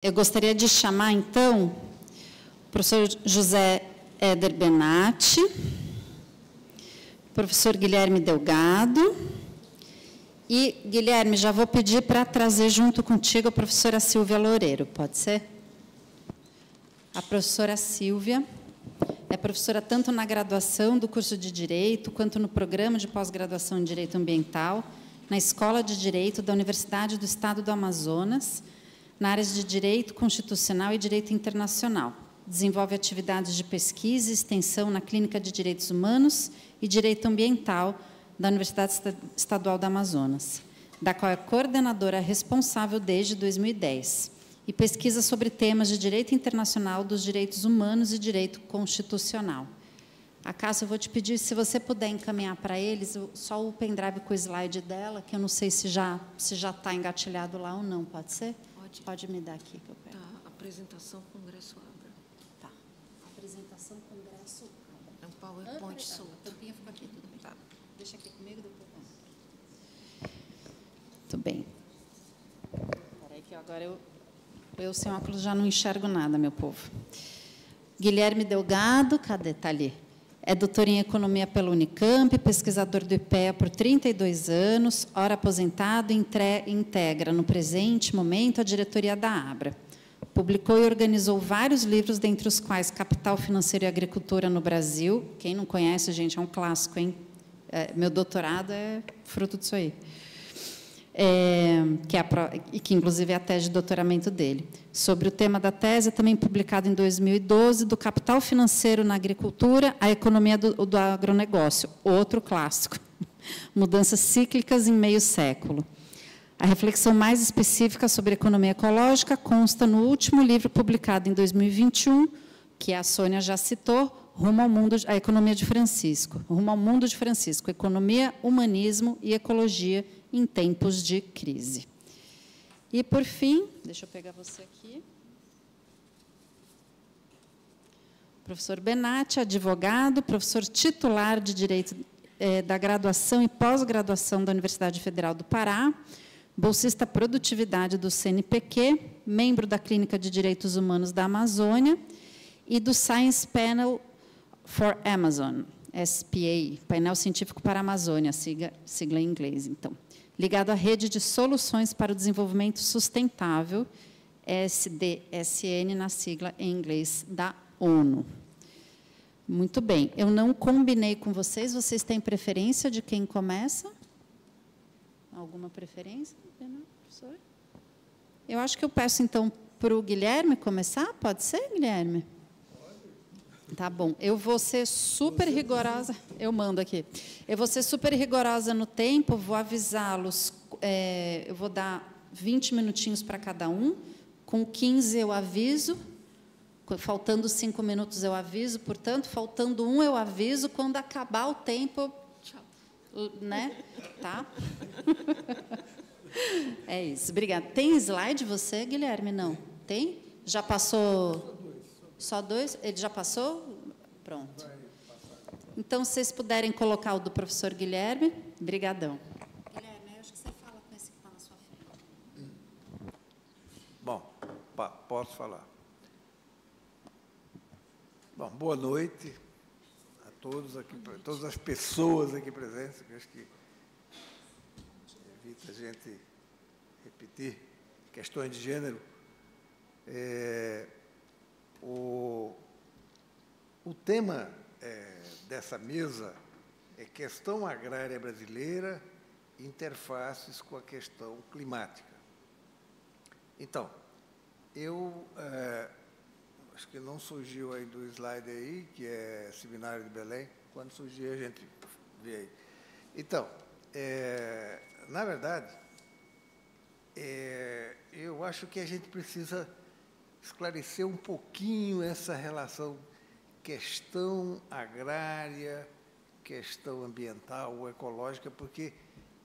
Eu gostaria de chamar, então, o professor José Éder Benatti, professor Guilherme Delgado, e, Guilherme, já vou pedir para trazer junto contigo a professora Silvia Loureiro, pode ser? A professora Silvia é professora tanto na graduação do curso de Direito, quanto no programa de pós-graduação em Direito Ambiental, na Escola de Direito da Universidade do Estado do Amazonas, na área de Direito Constitucional e Direito Internacional. Desenvolve atividades de pesquisa e extensão na Clínica de Direitos Humanos e Direito Ambiental da Universidade Estadual do Amazonas, da qual é coordenadora responsável desde 2010, e pesquisa sobre temas de direito internacional dos direitos humanos e direito constitucional. Acaso eu vou te pedir, se você puder encaminhar para eles, só o pendrive com o slide dela, que eu não sei se já está engatilhado lá ou não, pode ser? Pode me dar aqui que eu pego. Tá, apresentação Congresso Abra. Tá. Apresentação Congresso Abra. É um PowerPoint solto. A tampinha fica aqui, tudo bem. Tá. Deixa aqui comigo, depois vamos. Muito bem. Espera que agora eu sem óculos já não enxergo nada, meu povo. Guilherme Delgado, cadê? Está ali. É doutor em Economia pela Unicamp, pesquisador do IPEA por 32 anos, ora aposentado, integra, no presente momento, a diretoria da Abra. Publicou e organizou vários livros, dentre os quais Capital Financeiro e Agricultura no Brasil. Quem não conhece, gente, é um clássico, hein? Meu doutorado é fruto disso aí. Que inclusive é a tese de doutoramento dele. Sobre o tema da tese, também publicado em 2012, do Capital Financeiro na Agricultura, a Economia do Agronegócio, outro clássico. Mudanças cíclicas em meio século. A reflexão mais específica sobre a economia ecológica consta no último livro publicado em 2021, que a Sônia já citou, Rumo ao Mundo, a Economia de Francisco. Rumo ao Mundo de Francisco, Economia, Humanismo e Ecologia em Tempos de Crise. E, por fim, deixa eu pegar você aqui. Professor Benatti, advogado, professor titular de Direito da Graduação e Pós-Graduação da Universidade Federal do Pará, bolsista Produtividade do CNPq, membro da Clínica de Direitos Humanos da Amazônia e do Science Panel for Amazon, SPA, Painel Científico para a Amazônia, sigla em inglês, então. Ligado à Rede de Soluções para o Desenvolvimento Sustentável, SDSN, na sigla em inglês da ONU. Muito bem. Eu não combinei com vocês. Vocês têm preferência de quem começa? Alguma preferência, professor? Eu acho que eu peço, então, para o Guilherme começar. Pode ser, Guilherme? Tá bom. Eu vou ser super rigorosa. Eu mando aqui. Eu vou ser super rigorosa no tempo, vou avisá-los. Eu vou dar 20 minutinhos para cada um. Com 15 eu aviso. Faltando 5 minutos eu aviso. Portanto, faltando 1 eu aviso. Quando acabar o tempo, né? Tá? É isso. Obrigada. Tem slide você, Guilherme? Não. Tem? Já passou? Só 2? Ele já passou? Pronto. Então, se vocês puderem colocar o do professor Guilherme. Brigadão. Guilherme, eu acho que você fala com esse que está na sua frente. Bom, posso falar. Bom, boa noite a todos aqui, todas as pessoas aqui presentes, que acho que evita a gente repetir questões de gênero. O tema dessa mesa é questão agrária brasileira, interfaces com a questão climática. Então, eu acho que não surgiu aí do slide aí, que é Seminário de Belém. Quando surgir, a gente vê aí. Então, na verdade, eu acho que a gente precisa esclarecer um pouquinho essa relação questão agrária, questão ambiental ou ecológica, porque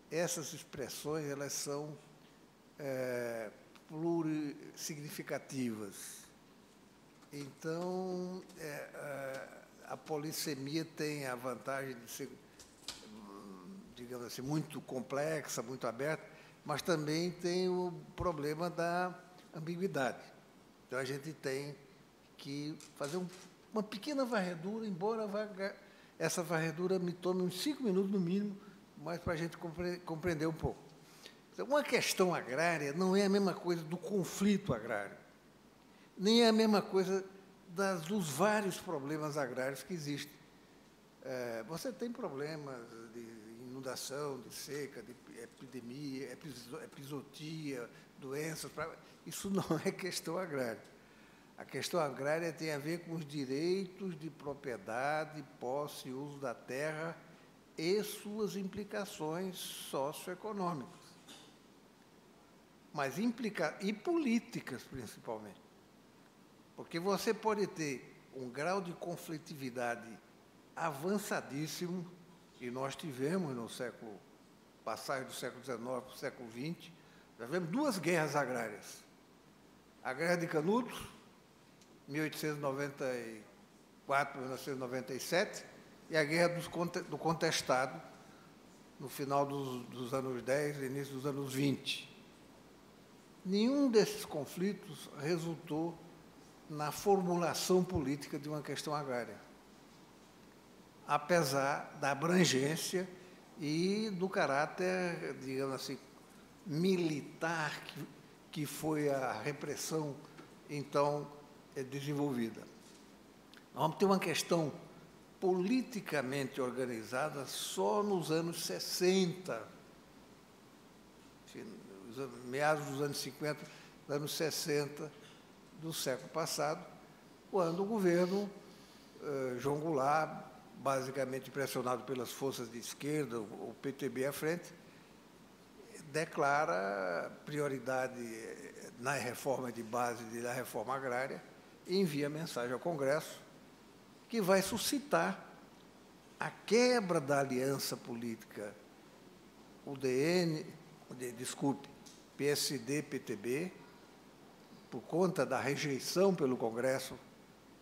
essas expressões elas são plurissignificativas. Então, a polissemia tem a vantagem de ser, digamos assim, muito complexa, muito aberta, mas também tem o problema da ambiguidade. Então, a gente tem que fazer uma pequena varredura, embora essa varredura me tome uns 5 minutos, no mínimo, mas para a gente compreender um pouco. Então, uma questão agrária não é a mesma coisa do conflito agrário, nem é a mesma coisa dos vários problemas agrários que existem. Você tem problemas de inundação, de seca, de epidemia, epizotia, doenças. Isso não é questão agrária. A questão agrária tem a ver com os direitos de propriedade, posse e uso da terra e suas implicações socioeconômicas, mas e políticas, principalmente. Porque você pode ter um grau de conflitividade avançadíssimo, e nós tivemos no século, passagem do século XIX para o século XX, nós tivemos 2 guerras agrárias. A Guerra de Canudos, 1894, 1997, e a Guerra do Contestado, no final dos anos 10 e início dos anos 20. Nenhum desses conflitos resultou na formulação política de uma questão agrária, apesar da abrangência e do caráter, digamos assim, militar que foi a repressão, então, desenvolvida. Nós vamos ter uma questão politicamente organizada só nos anos 60, meados dos anos 50, anos 60 do século passado, quando o governo João Goulart, basicamente pressionado pelas forças de esquerda, o PTB à frente, declara prioridade na reforma de base da reforma agrária e envia mensagem ao Congresso que vai suscitar a quebra da aliança política PSD-PTB, por conta da rejeição pelo Congresso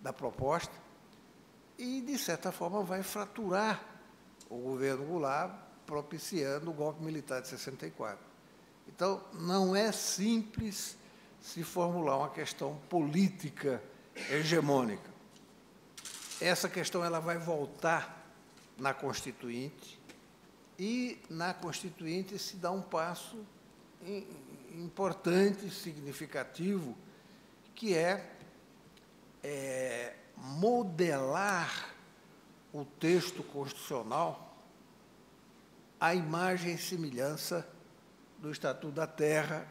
da proposta, e, de certa forma, vai fraturar o governo Goulart, propiciando o golpe militar de 64. Então, não é simples se formular uma questão política hegemônica. Essa questão ela vai voltar na Constituinte, e na Constituinte se dá um passo importante, significativo, que é modelar o texto constitucional à imagem e semelhança do Estatuto da Terra,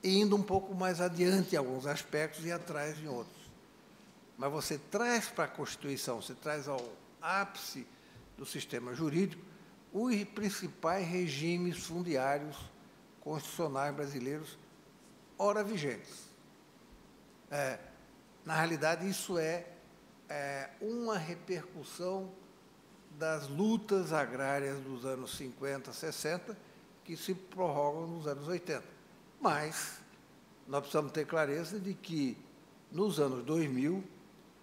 indo um pouco mais adiante em alguns aspectos e atrás em outros. Mas você traz para a Constituição, você traz ao ápice do sistema jurídico os principais regimes fundiários constitucionais brasileiros ora vigentes. Na realidade, isso é uma repercussão das lutas agrárias dos anos 50, 60, que se prorrogam nos anos 80. Mas nós precisamos ter clareza de que, nos anos 2000,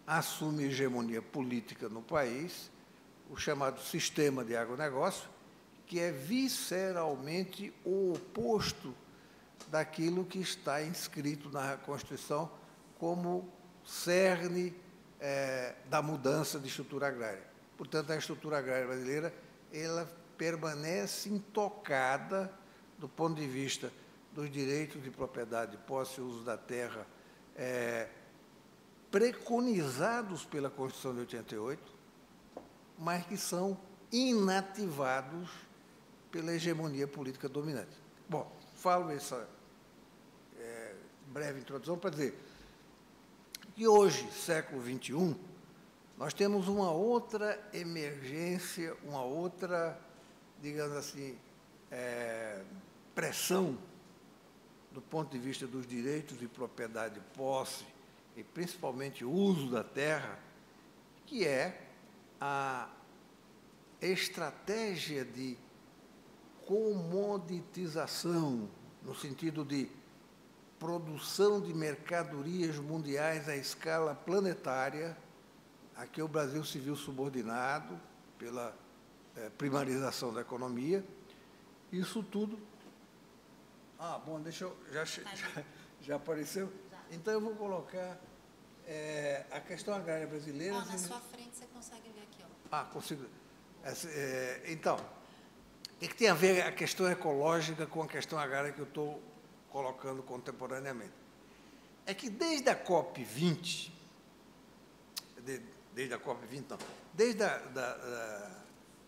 assume hegemonia política no país o chamado sistema de agronegócio, que é visceralmente o oposto daquilo que está inscrito na Constituição como cerne da mudança de estrutura agrária. Portanto, a estrutura agrária brasileira ela permanece intocada do ponto de vista dos direitos de propriedade, posse e uso da terra, preconizados pela Constituição de 88, mas que são inativados pela hegemonia política dominante. Bom, falo essa breve introdução para dizer que hoje, século XXI, nós temos uma outra emergência, uma outra, digamos assim, pressão do ponto de vista dos direitos de propriedade, posse e principalmente o uso da terra, que é a estratégia de comoditização, no sentido de produção de mercadorias mundiais à escala planetária, a que o Brasil se viu subordinado pela primarização da economia. Isso tudo... bom, deixa eu... Já apareceu? Então, eu vou colocar a questão agrária brasileira... Na sua frente você consegue ver aqui. Consigo. Então, o que tem a ver a questão ecológica com a questão agrária que eu estou colocando contemporaneamente? É que desde a COP20, desde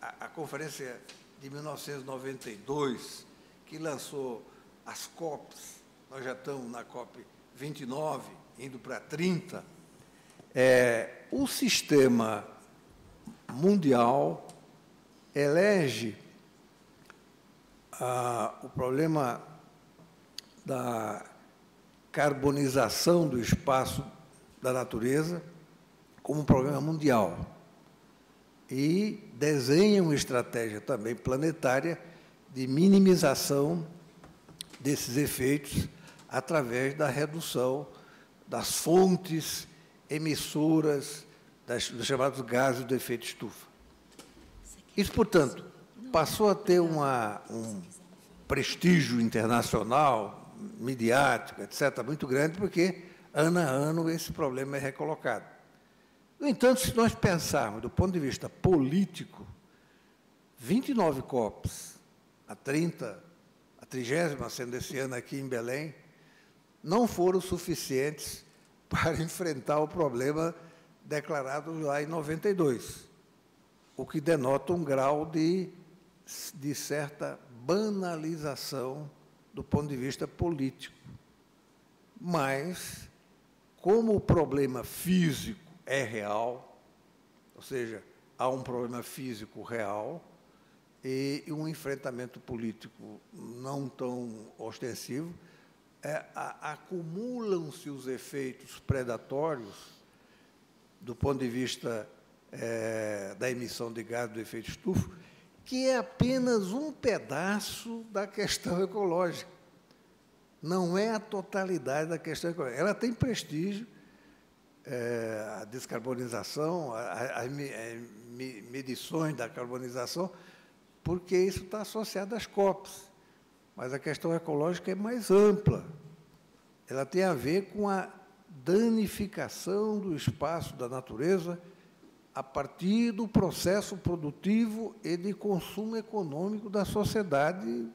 a conferência de 1992, que lançou as COPs, nós já estamos na COP29, indo para 30, o sistema mundial elege o problema da carbonização do espaço da natureza como um problema mundial e desenha uma estratégia também planetária de minimização desses efeitos através da redução das fontes emissoras dos chamados gases do efeito estufa. Isso, portanto, passou a ter um prestígio internacional, midiático, etc., muito grande, porque, ano a ano, esse problema é recolocado. No entanto, se nós pensarmos do ponto de vista político, 29 COPs, a 30ª sendo esse ano aqui em Belém, não foram suficientes para enfrentar o problema declarado lá em 92, o que denota um grau de certa banalização do ponto de vista político. Mas, como o problema físico é real, ou seja, há um problema físico real e um enfrentamento político não tão ostensivo, acumulam-se os efeitos predatórios do ponto de vista da emissão de gás do efeito estufa, que é apenas um pedaço da questão ecológica. Não é a totalidade da questão ecológica. Ela tem prestígio, a descarbonização, as medições da carbonização, porque isso está associado às COPs. Mas a questão ecológica é mais ampla. Ela tem a ver com a danificação do espaço da natureza a partir do processo produtivo e de consumo econômico da sociedade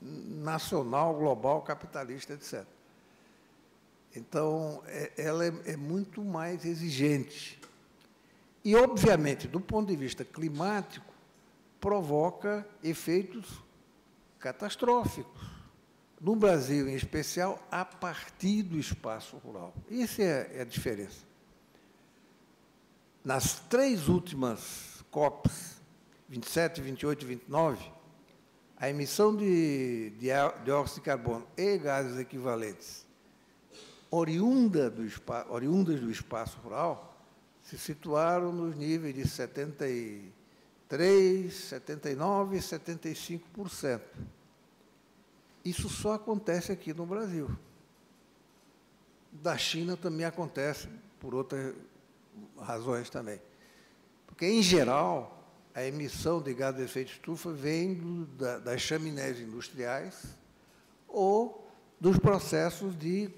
nacional, global, capitalista, etc. Então, ela é muito mais exigente. E, obviamente, do ponto de vista climático, provoca efeitos catastróficos. No Brasil, em especial, a partir do espaço rural. Essa é a diferença. Nas 3 últimas COPs, 27, 28 e 29, a emissão de dióxido de carbono e gases equivalentes oriundas do espaço rural se situaram nos níveis de 73%, 79% e 75%. Isso só acontece aqui no Brasil. Da China também acontece, por outras razões também. Porque, em geral, a emissão de gás de efeito estufa vem das chaminés industriais ou dos processos de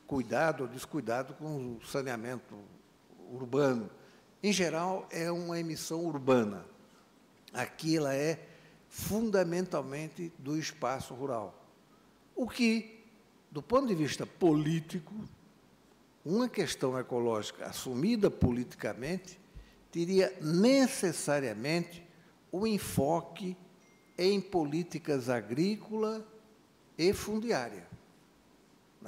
cuidado ou descuidado com o saneamento urbano. Em geral, é uma emissão urbana. Aqui ela é fundamentalmente do espaço rural. O que, do ponto de vista político, uma questão ecológica assumida politicamente teria necessariamente um enfoque em políticas agrícola e fundiária,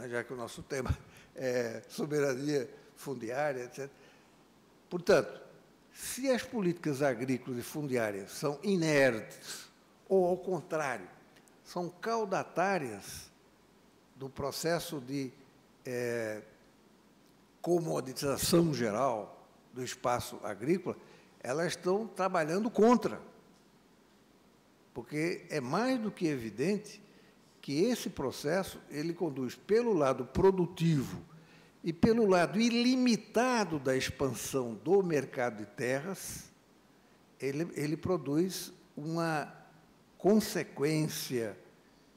já que o nosso tema é soberania fundiária, etc. Portanto, se as políticas agrícolas e fundiárias são inertes, ou, ao contrário, são caudatárias do processo de comoditização geral do espaço agrícola, elas estão trabalhando contra. Porque é mais do que evidente que esse processo ele conduz pelo lado produtivo e pelo lado ilimitado da expansão do mercado de terras, ele produz uma consequência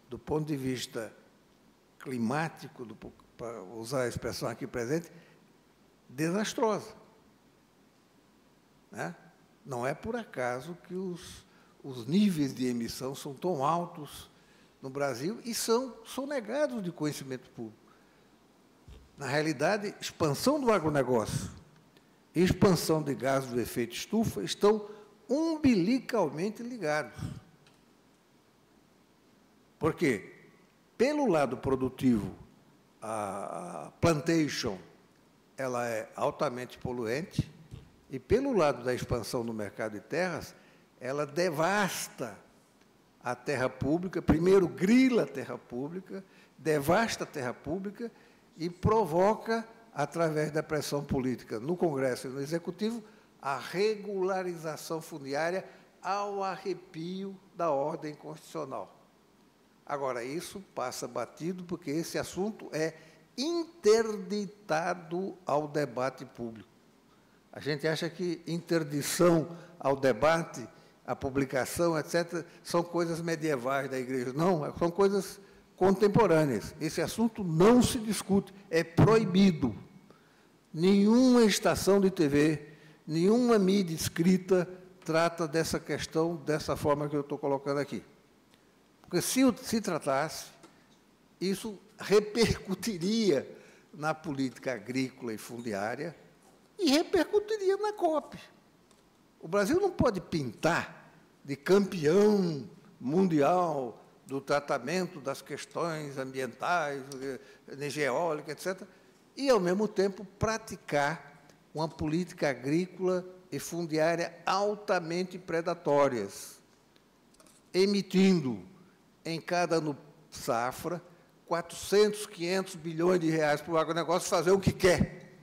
do ponto de vista climático, do para usar a expressão aqui presente, desastrosa. Né? Não é por acaso que os níveis de emissão são tão altos no Brasil e são sonegados de conhecimento público. Na realidade, expansão do agronegócio e expansão de gases do efeito estufa estão umbilicalmente ligados. Por quê? Pelo lado produtivo, a plantation ela é altamente poluente e, pelo lado da expansão do mercado de terras, ela devasta a terra pública, primeiro grila a terra pública, devasta a terra pública e provoca, através da pressão política no Congresso e no Executivo, a regularização fundiária ao arrepio da ordem constitucional. Agora, isso passa batido porque esse assunto é interditado ao debate público. A gente acha que interdição ao debate, a publicação, etc., são coisas medievais da igreja. Não, são coisas contemporâneas. Esse assunto não se discute, é proibido. Nenhuma estação de TV, nenhuma mídia escrita trata dessa questão dessa forma que eu estou colocando aqui. Porque, se tratasse, isso repercutiria na política agrícola e fundiária e repercutiria na COP. O Brasil não pode pintar de campeão mundial do tratamento das questões ambientais, energia eólica, etc., e, ao mesmo tempo, praticar uma política agrícola e fundiária altamente predatórias, emitindo, em cada ano safra, 400, 500 bilhões de reais para o agronegócio fazer o que quer.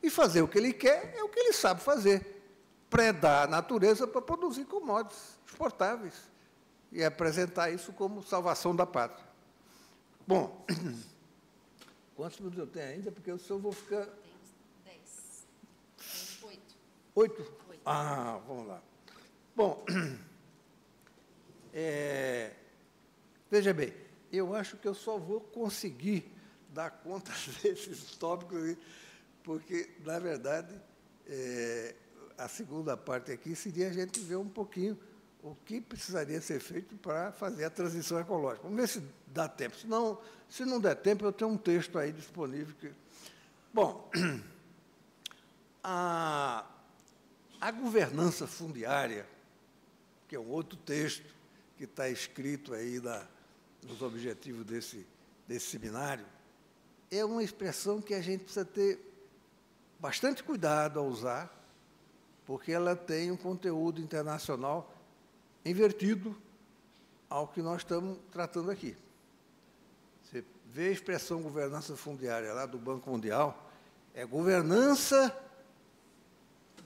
E fazer o que ele quer é o que ele sabe fazer, predar a natureza para produzir commodities exportáveis e apresentar isso como salvação da pátria. Bom, quantos minutos eu tenho ainda? Porque o senhor vou ficar... Tem 10. Tem 8. 8? Ah, vamos lá. Bom, veja bem, eu acho que eu só vou conseguir dar conta desses tópicos, porque, na verdade, a segunda parte aqui seria a gente ver um pouquinho o que precisaria ser feito para fazer a transição ecológica. Vamos ver se dá tempo. Se não der tempo, eu tenho um texto aí disponível. Bom, a governança fundiária, que é um outro texto que está escrito aí nos objetivos desse seminário, é uma expressão que a gente precisa ter bastante cuidado ao usar, porque ela tem um conteúdo internacional invertido ao que nós estamos tratando aqui. Você vê a expressão governança fundiária lá do Banco Mundial, é governança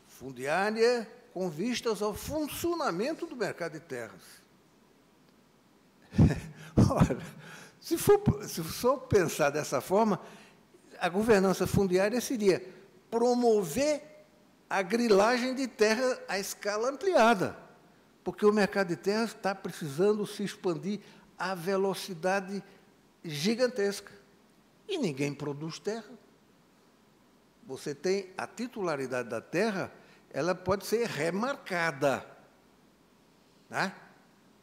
fundiária com vistas ao funcionamento do mercado de terras. Ora, se for pensar dessa forma, a governança fundiária seria promover a grilagem de terra à escala ampliada, porque o mercado de terras está precisando se expandir a velocidade gigantesca. E ninguém produz terra. Você tem a titularidade da terra, ela pode ser remarcada, né?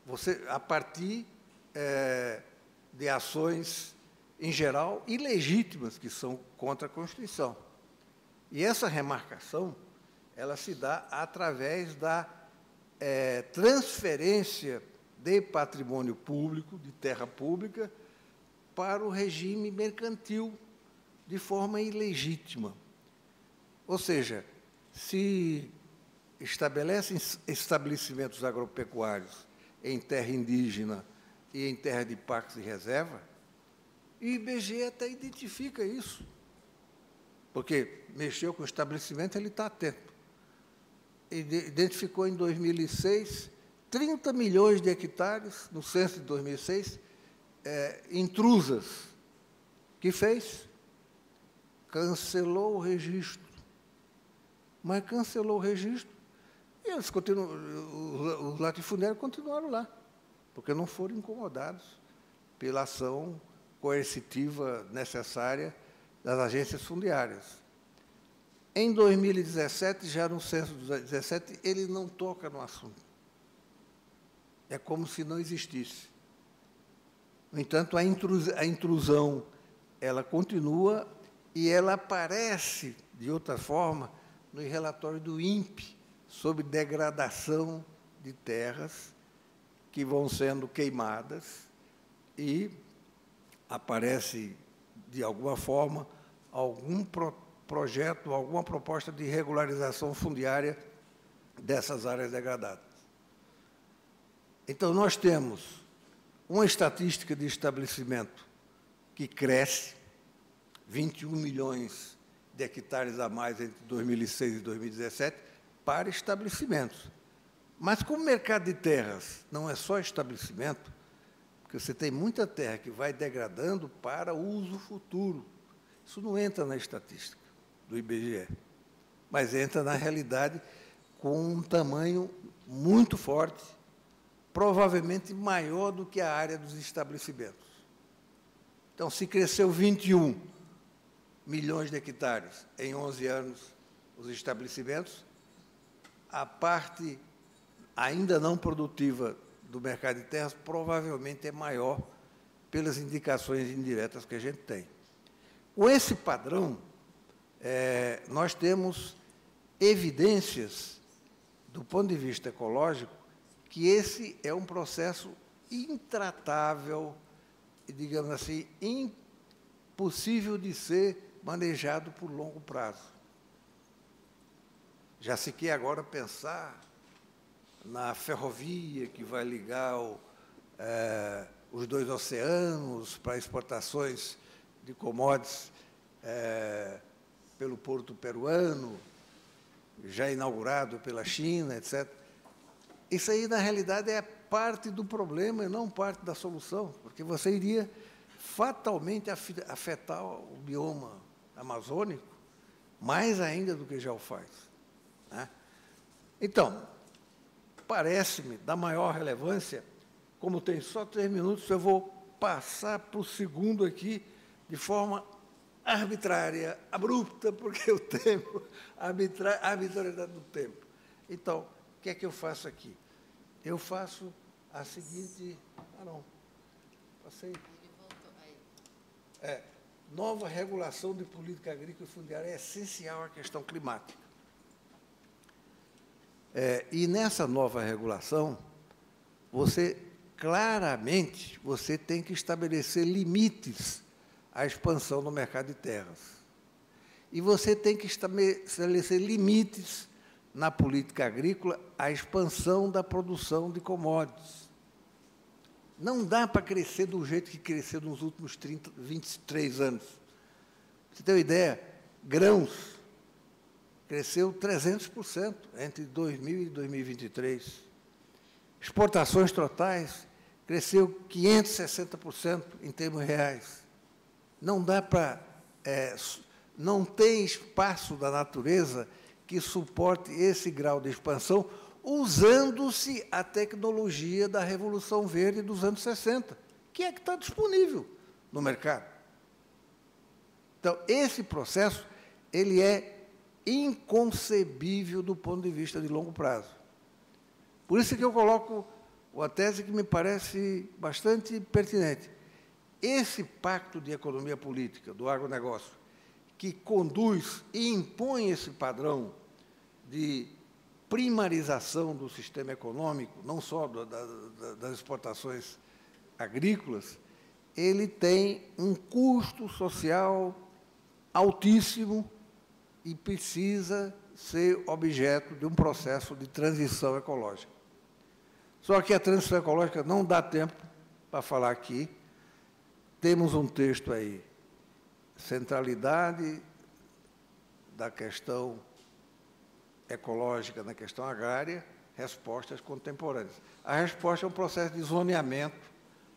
Você, a partir de ações, em geral, ilegítimas, que são contra a Constituição. E essa remarcação, ela se dá através da transferência de patrimônio público, de terra pública, para o regime mercantil, de forma ilegítima. Ou seja, se estabelecem estabelecimentos agropecuários em terra indígena e em terra de parques e reserva, e o IBGE até identifica isso, porque mexeu com o estabelecimento, ele está atento. Identificou em 2006 30 milhões de hectares, no censo de 2006, intrusas. O que fez? Cancelou o registro. Mas cancelou o registro e eles continuam, os latifundiários continuaram lá, porque não foram incomodados pela ação coercitiva necessária das agências fundiárias. Em 2017, já no censo de 2017, ele não toca no assunto. É como se não existisse. No entanto, a intrusão, ela continua e ela aparece, de outra forma, no relatório do INPE sobre degradação de terras que vão sendo queimadas e aparece, de alguma forma, algum projeto, alguma proposta de regularização fundiária dessas áreas degradadas. Então, nós temos uma estatística de estabelecimento que cresce, 21 milhões de hectares a mais entre 2006 e 2017, para estabelecimentos. Mas, como o mercado de terras não é só estabelecimento, porque você tem muita terra que vai degradando para uso futuro. Isso não entra na estatística do IBGE, mas entra na realidade com um tamanho muito forte, provavelmente maior do que a área dos estabelecimentos. Então, se cresceu 21 milhões de hectares em 11 anos os estabelecimentos, a parte ainda não produtiva do mercado de terras provavelmente é maior pelas indicações indiretas que a gente tem. Com esse padrão, nós temos evidências, do ponto de vista ecológico, que esse é um processo intratável, digamos assim, impossível de ser manejado por longo prazo. Já se quer agora pensar na ferrovia que vai ligar os dois oceanos para exportações de commodities pelo porto peruano, já inaugurado pela China, etc. Isso aí, na realidade, é parte do problema e não parte da solução, porque você iria fatalmente afetar o bioma amazônico, mais ainda do que já o faz, né? Então, parece-me da maior relevância, como tem só 3 minutos, eu vou passar para o segundo aqui, de forma arbitrária, abrupta, porque o tempo, a arbitrariedade do tempo. Então, o que é que eu faço aqui? Eu faço a seguinte... Ah, não. Passei. Nova regulação de política agrícola e fundiária é essencial à questão climática. E nessa nova regulação, claramente, você tem que estabelecer limites à expansão do mercado de terras. E você tem que estabelecer limites na política agrícola à expansão da produção de commodities. Não dá para crescer do jeito que cresceu nos últimos 23 anos. Você tem uma ideia? Grãos cresceu 300% entre 2000 e 2023. Exportações totais cresceu 560% em termos reais. Não dá para... não tem espaço da natureza que suporte esse grau de expansão, usando-se a tecnologia da Revolução Verde dos anos 60, que é que está disponível no mercado. Então, esse processo, ele é inconcebível do ponto de vista de longo prazo. Por isso que eu coloco uma tese que me parece bastante pertinente. Esse pacto de economia política do agronegócio, que conduz e impõe esse padrão de primarização do sistema econômico, não só das exportações agrícolas, ele tem um custo social altíssimo e precisa ser objeto de um processo de transição ecológica. Só que a transição ecológica não dá tempo para falar aqui. Temos um texto aí, centralidade da questão ecológica na questão agrária, respostas contemporâneas. A resposta é um processo de zoneamento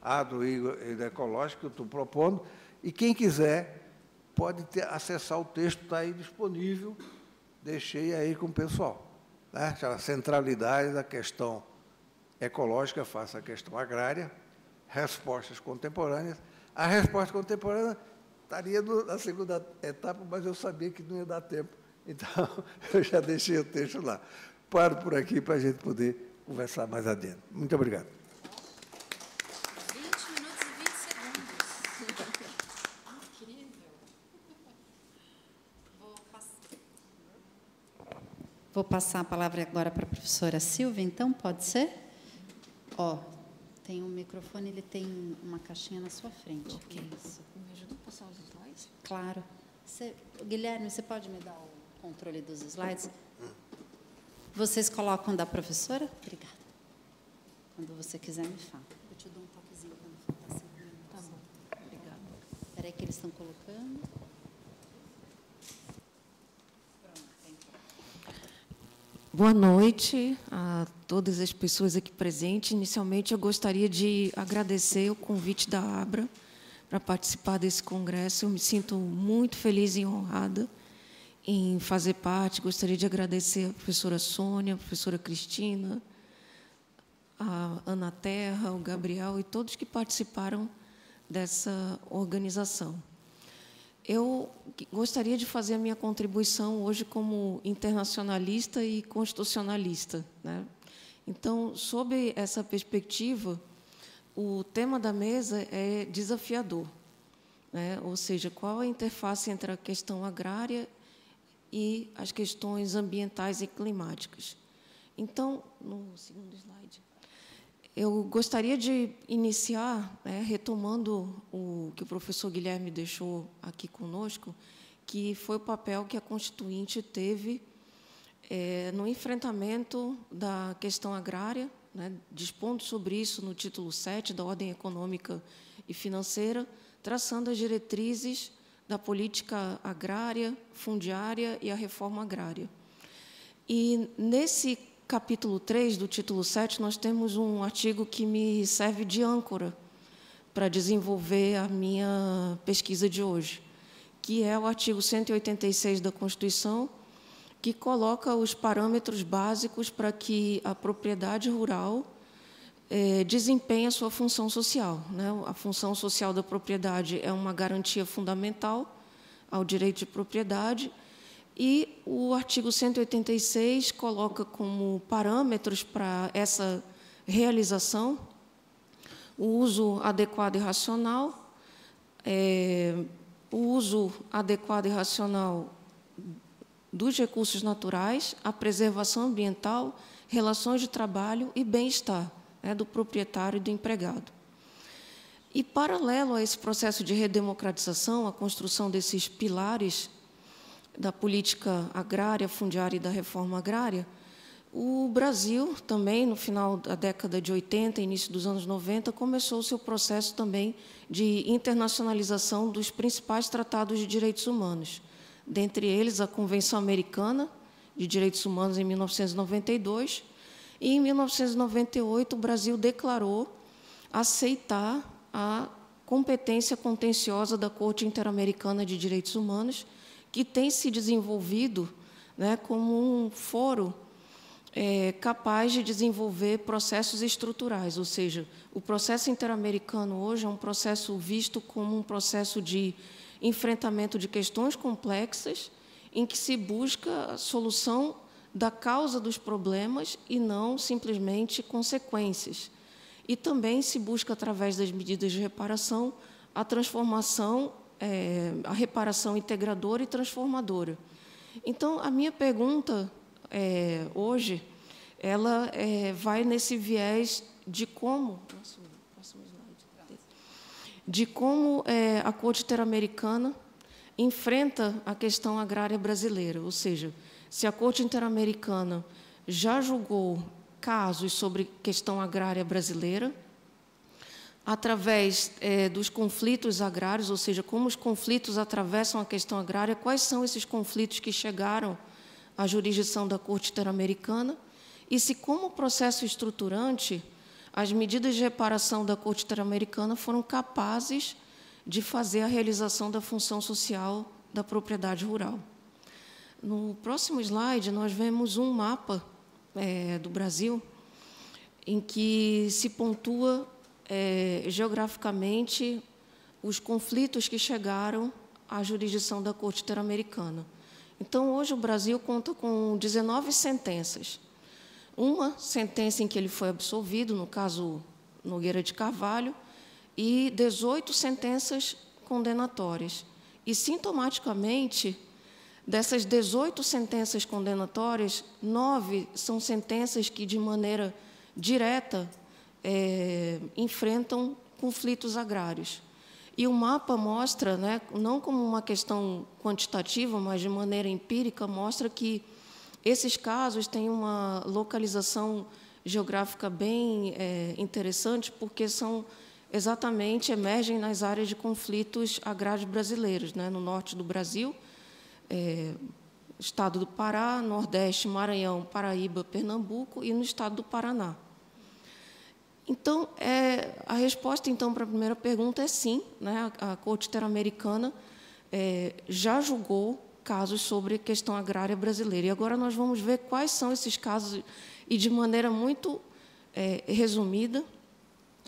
agro e ecológico que eu estou propondo, e quem quiser pode acessar o texto, está aí disponível, deixei aí com o pessoal. Né? A centralidade da questão ecológica face à questão agrária, respostas contemporâneas, A resposta contemporânea estaria na segunda etapa, mas eu sabia que não ia dar tempo. Então, eu já deixei o texto lá. Paro por aqui para a gente poder conversar mais adiante. Muito obrigado. 20 minutos e 20 segundos. Incrível. Vou passar a palavra agora para a professora Silvia, então, pode ser? Ó, tem um microfone, ele tem uma caixinha na sua frente. Ok. Isso. Me ajuda a passar os slides? Claro. Guilherme, você pode me dar o controle dos slides? Vocês colocam da professora? Obrigada. Quando você quiser, me fala. Eu te dou um toquezinho quando faltar 5 minutos. Tá bom. Obrigada. Espera aí que eles estão colocando. Boa noite a todas as pessoas aqui presentes. Inicialmente, eu gostaria de agradecer o convite da ABRA para participar desse congresso. Eu me sinto muito feliz e honrada em fazer parte. Gostaria de agradecer a professora Sônia, a professora Cristina, a Ana Terra, o Gabriel e todos que participaram dessa organização. Eu gostaria de fazer a minha contribuição hoje como internacionalista e constitucionalista, né? Então, sob essa perspectiva, o tema da mesa é desafiador, né? Ou seja, qual a interface entre a questão agrária e as questões ambientais e climáticas. Então, no segundo slide, eu gostaria de iniciar, né, retomando o que o professor Guilherme deixou aqui conosco, que foi o papel que a Constituinte teve no enfrentamento da questão agrária, né, dispondo sobre isso no título 7 da Ordem Econômica e Financeira, traçando as diretrizes da política agrária, fundiária e a reforma agrária. E, nesse capítulo 3 do título 7, nós temos um artigo que me serve de âncora para desenvolver a minha pesquisa de hoje, que é o artigo 186 da Constituição, que coloca os parâmetros básicos para que a propriedade rural desempenhe a sua função social, né? A função social da propriedade é uma garantia fundamental ao direito de propriedade. E o artigo 186 coloca como parâmetros para essa realização o uso adequado e racional, o uso adequado e racional dos recursos naturais, a preservação ambiental, relações de trabalho e bem-estar, né, do proprietário e do empregado. E, paralelo a esse processo de redemocratização, a construção desses pilares da política agrária, fundiária e da reforma agrária, o Brasil também, no final da década de 80, início dos anos 90, começou o seu processo também de internacionalização dos principais tratados de direitos humanos, dentre eles a Convenção Americana de Direitos Humanos em 1992, e em 1998 o Brasil declarou aceitar a competência contenciosa da Corte Interamericana de Direitos Humanos, que tem se desenvolvido, né, como um foro capaz de desenvolver processos estruturais, ou seja, o processo interamericano hoje é um processo visto como um processo de enfrentamento de questões complexas, em que se busca a solução da causa dos problemas e não simplesmente consequências. E também se busca, através das medidas de reparação, a transformação, a reparação integradora e transformadora. Então, a minha pergunta hoje, ela vai nesse viés de como, a Corte Interamericana enfrenta a questão agrária brasileira, ou seja, se a Corte Interamericana já julgou casos sobre questão agrária brasileira, através dos conflitos agrários, ou seja, como os conflitos atravessam a questão agrária, quais são esses conflitos que chegaram à jurisdição da Corte Interamericana, e se, como processo estruturante, as medidas de reparação da Corte Interamericana foram capazes de fazer a realização da função social da propriedade rural. No próximo slide, nós vemos um mapa do Brasil, em que se pontua geograficamente os conflitos que chegaram à jurisdição da Corte Interamericana. Então, hoje, o Brasil conta com 19 sentenças. Uma sentença em que ele foi absolvido, no caso Nogueira de Carvalho, e 18 sentenças condenatórias. E, sintomaticamente, dessas 18 sentenças condenatórias, 9 são sentenças que, de maneira direta, enfrentam conflitos agrários. E o mapa mostra, né, não como uma questão quantitativa, mas de maneira empírica, mostra que esses casos têm uma localização geográfica bem interessante, porque emergem nas áreas de conflitos agrários brasileiros, né, no norte do Brasil, estado do Pará, Nordeste, Maranhão, Paraíba, Pernambuco e no estado do Paraná. Então, a resposta, então, para a primeira pergunta é sim, né? A Corte Interamericana já julgou casos sobre a questão agrária brasileira. E agora nós vamos ver quais são esses casos, e de maneira muito resumida,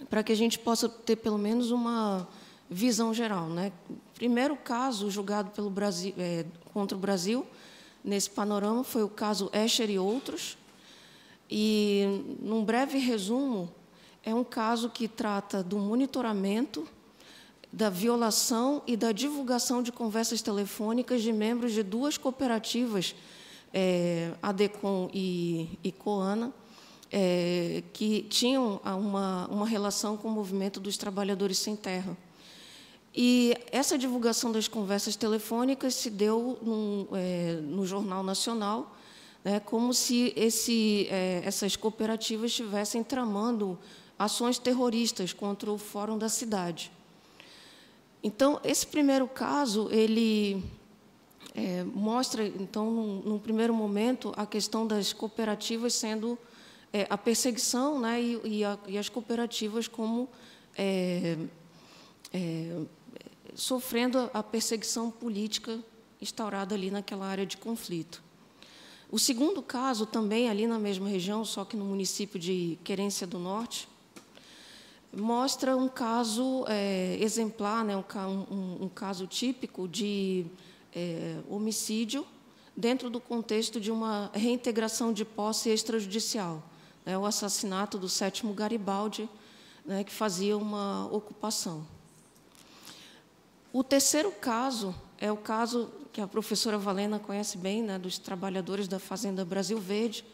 para que a gente possa ter, pelo menos, uma visão geral, né? O primeiro caso julgado pelo Brasil, contra o Brasil, nesse panorama, foi o caso Escher e outros. E, num breve resumo, é um caso que trata do monitoramento, da violação e da divulgação de conversas telefônicas de membros de duas cooperativas, ADECOM e COANA, que tinham uma relação com o movimento dos trabalhadores sem terra. E essa divulgação das conversas telefônicas se deu no Jornal Nacional, né, como se essas cooperativas estivessem tramando ações terroristas contra o Fórum da Cidade. Então, esse primeiro caso, ele mostra, então, num primeiro momento, a questão das cooperativas sendo a perseguição, né, e as cooperativas como sofrendo a perseguição política instaurada ali naquela área de conflito. O segundo caso, também ali na mesma região, só que no município de Querência do Norte, mostra um caso exemplar, né, um caso típico de homicídio dentro do contexto de uma reintegração de posse extrajudicial, né, o assassinato do 7º Garibaldi, né, que fazia uma ocupação. O terceiro caso é o caso que a professora Valena conhece bem, né, dos trabalhadores da Fazenda Brasil Verde,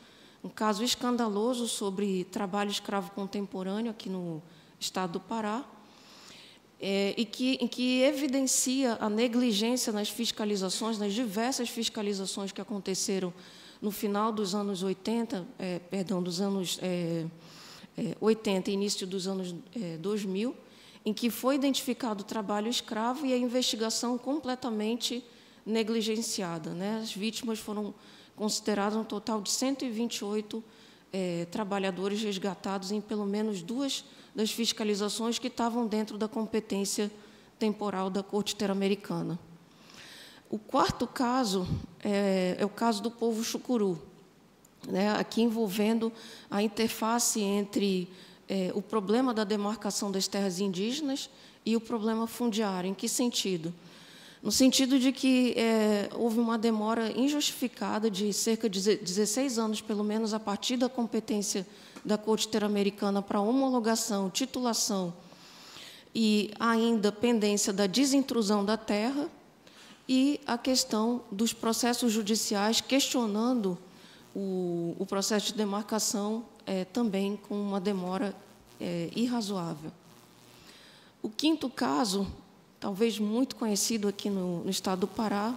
um caso escandaloso sobre trabalho escravo contemporâneo aqui no estado do Pará, em que evidencia a negligência nas fiscalizações, nas diversas fiscalizações que aconteceram no final dos anos 80, dos anos 80 e início dos anos 2000, em que foi identificado o trabalho escravo e a investigação completamente negligenciada, né? As vítimas foram consideradas um total de 128 trabalhadores resgatados em pelo menos 2 das fiscalizações que estavam dentro da competência temporal da Corte Interamericana. O quarto caso é o caso do povo Chucuru, né, aqui envolvendo a interface entre o problema da demarcação das terras indígenas e o problema fundiário. Em que sentido? No sentido de que houve uma demora injustificada de cerca de 16 anos, pelo menos, a partir da competência da Corte Interamericana para homologação, titulação e ainda pendência da desintrusão da terra, e a questão dos processos judiciais questionando o processo de demarcação também com uma demora irrazoável. O quinto caso, talvez muito conhecido aqui no estado do Pará,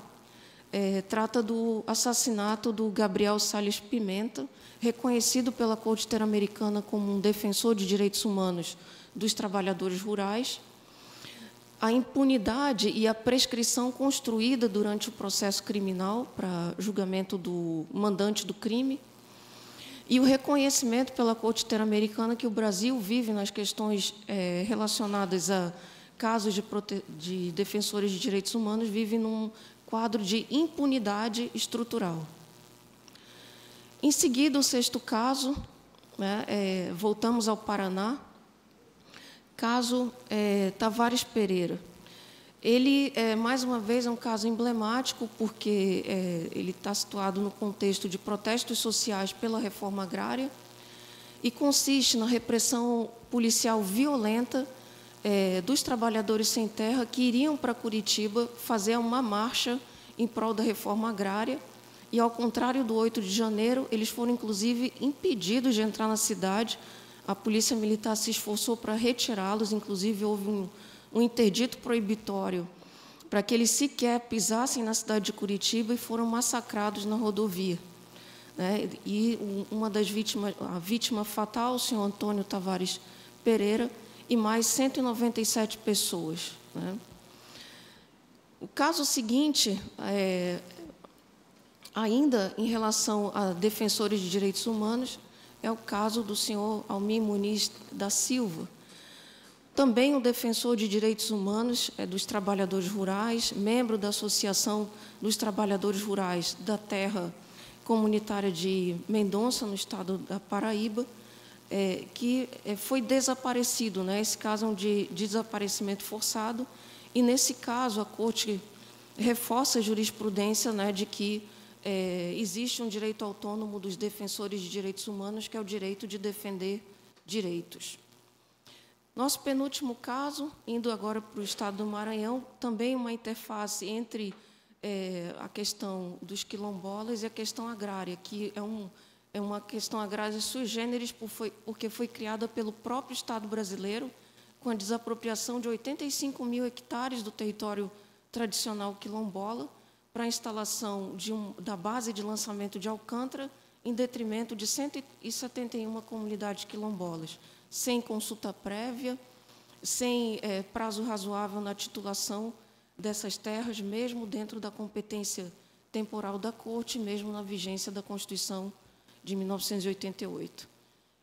trata do assassinato do Gabriel Salles Pimenta, reconhecido pela Corte Interamericana como um defensor de direitos humanos dos trabalhadores rurais. A impunidade e a prescrição construída durante o processo criminal para julgamento do mandante do crime, e o reconhecimento pela Corte Interamericana que o Brasil vive nas questões relacionadas a casos de defensores de direitos humanos, vive num quadro de impunidade estrutural. Em seguida, o sexto caso, né, voltamos ao Paraná, caso Tavares Pereira. Ele, mais uma vez, é um caso emblemático, porque ele está situado no contexto de protestos sociais pela reforma agrária e consiste na repressão policial violenta dos trabalhadores sem terra que iriam para Curitiba fazer uma marcha em prol da reforma agrária. E, ao contrário do 8 de janeiro, eles foram, inclusive, impedidos de entrar na cidade. A polícia militar se esforçou para retirá-los, inclusive houve um interdito proibitório para que eles sequer pisassem na cidade de Curitiba e foram massacrados na rodovia. E uma das vítimas, a vítima fatal, o senhor Antônio Tavares Pereira, e mais 197 pessoas. O caso seguinte, ainda em relação a defensores de direitos humanos, é o caso do senhor Almir Muniz da Silva, também um defensor de direitos humanos dos trabalhadores rurais, membro da Associação dos Trabalhadores Rurais da Terra Comunitária de Mendonça, no estado da Paraíba, que foi desaparecido. Esse caso é um de desaparecimento forçado, e, nesse caso, a Corte reforça a jurisprudência de que existe um direito autônomo dos defensores de direitos humanos, que é o direito de defender direitos. Nosso penúltimo caso, indo agora para o estado do Maranhão, também uma interface entre a questão dos quilombolas e a questão agrária, que é uma questão agrária sui generis, porque foi criada pelo próprio Estado brasileiro, com a desapropriação de 85 mil hectares do território tradicional quilombola, para a instalação da base de lançamento de Alcântara, em detrimento de 171 comunidades quilombolas, sem consulta prévia, sem prazo razoável na titulação dessas terras, mesmo dentro da competência temporal da Corte, mesmo na vigência da Constituição de 1988.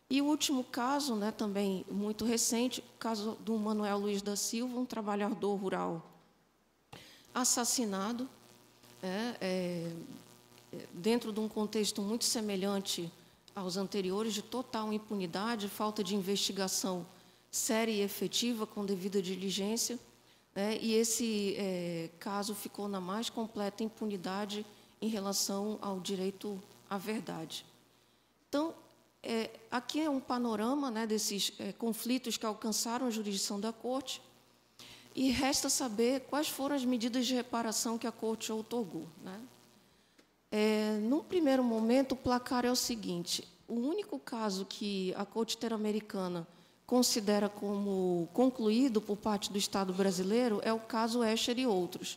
E o último caso, também muito recente, o caso do Manuel Luiz da Silva, um trabalhador rural assassinado, dentro de um contexto muito semelhante aos anteriores, de total impunidade, falta de investigação séria e efetiva, com devida diligência, e esse caso ficou na mais completa impunidade em relação ao direito à verdade. Então, aqui é um panorama desses conflitos que alcançaram a jurisdição da Corte, e resta saber quais foram as medidas de reparação que a Corte outorgou. Num primeiro momento, o placar é o seguinte: o único caso que a Corte Interamericana considera como concluído por parte do Estado brasileiro é o caso Escher e outros.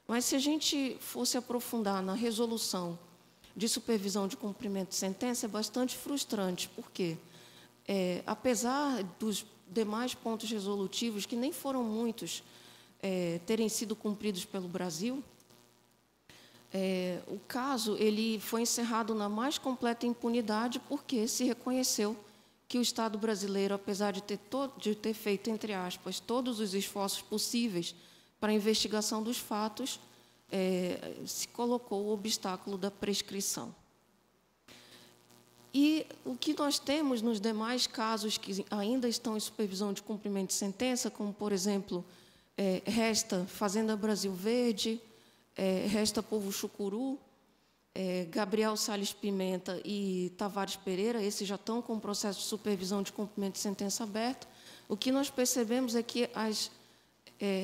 Mas, se a gente fosse aprofundar na resolução de supervisão de cumprimento de sentença, é bastante frustrante, porque, apesar dos demais pontos resolutivos, que nem foram muitos, terem sido cumpridos pelo Brasil, o caso ele foi encerrado na mais completa impunidade, porque se reconheceu que o Estado brasileiro, apesar de ter feito, entre aspas, todos os esforços possíveis para a investigação dos fatos, se colocou o obstáculo da prescrição. E o que nós temos nos demais casos que ainda estão em supervisão de cumprimento de sentença, como, por exemplo, resta Fazenda Brasil Verde, resta Povo Chucuru, Gabriel Salles Pimenta e Tavares Pereira, esses já estão com o processo de supervisão de cumprimento de sentença aberto. O que nós percebemos é que as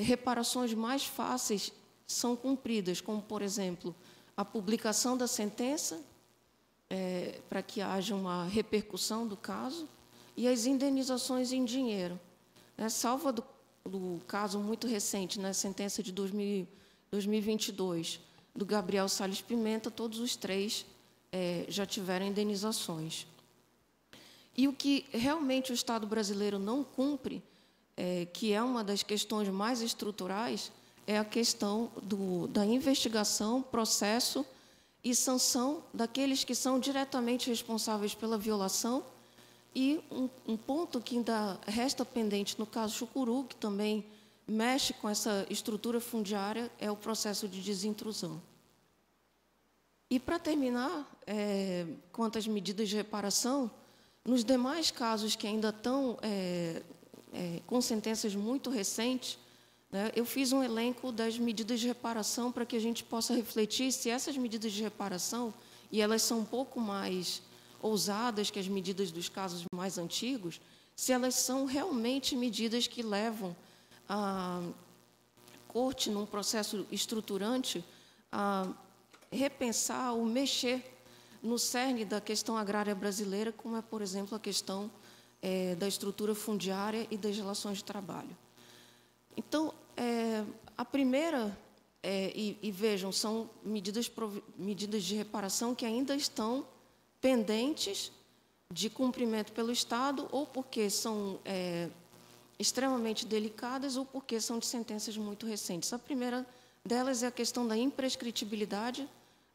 reparações mais fáceis são cumpridas, como, por exemplo, a publicação da sentença, para que haja uma repercussão do caso, e as indenizações em dinheiro. Salvo do caso muito recente, sentença de 2022, do Gabriel Salles Pimenta, todos os três já tiveram indenizações. E o que realmente o Estado brasileiro não cumpre, que é uma das questões mais estruturais, é a questão da investigação, processo e sanção daqueles que são diretamente responsáveis pela violação. E um ponto que ainda resta pendente no caso Chucuru, que também mexe com essa estrutura fundiária, é o processo de desintrusão. E, para terminar, quanto às medidas de reparação, nos demais casos que ainda estão com sentenças muito recentes, né? Eu fiz um elenco das medidas de reparação para que a gente possa refletir se essas medidas de reparação, e elas são um pouco mais ousadas que as medidas dos casos mais antigos, se elas são realmente medidas que levam a Corte, num processo estruturante, a repensar ou mexer no cerne da questão agrária brasileira, como é, por exemplo, a questão da estrutura fundiária e das relações de trabalho. Então, a primeira, vejam, são medidas de reparação que ainda estão pendentes de cumprimento pelo Estado, ou porque são extremamente delicadas, ou porque são de sentenças muito recentes. A primeira delas é a questão da imprescritibilidade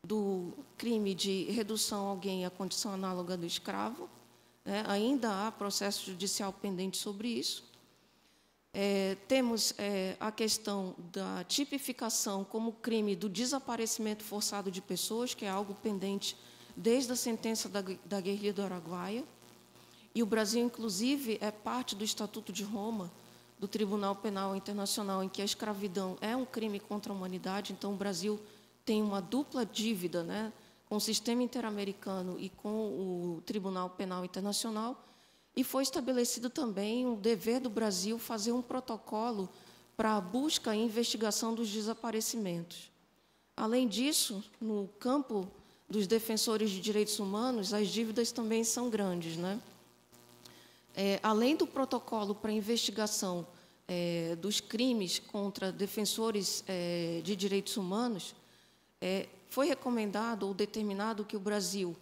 do crime de redução a alguém à condição análoga do escravo, né? Ainda há processo judicial pendente sobre isso. Temos a questão da tipificação como crime do desaparecimento forçado de pessoas, que é algo pendente desde a sentença da guerrilha do Araguaia. E o Brasil, inclusive, é parte do Estatuto de Roma, do Tribunal Penal Internacional, em que a escravidão é um crime contra a humanidade. Então, o Brasil tem uma dupla dívida, né, com o sistema interamericano e com o Tribunal Penal Internacional. E foi estabelecido também o dever do Brasil fazer um protocolo para a busca e investigação dos desaparecimentos. Além disso, no campo dos defensores de direitos humanos, as dívidas também são grandes, né? Além do protocolo para investigação dos crimes contra defensores de direitos humanos, foi recomendado ou determinado que o Brasil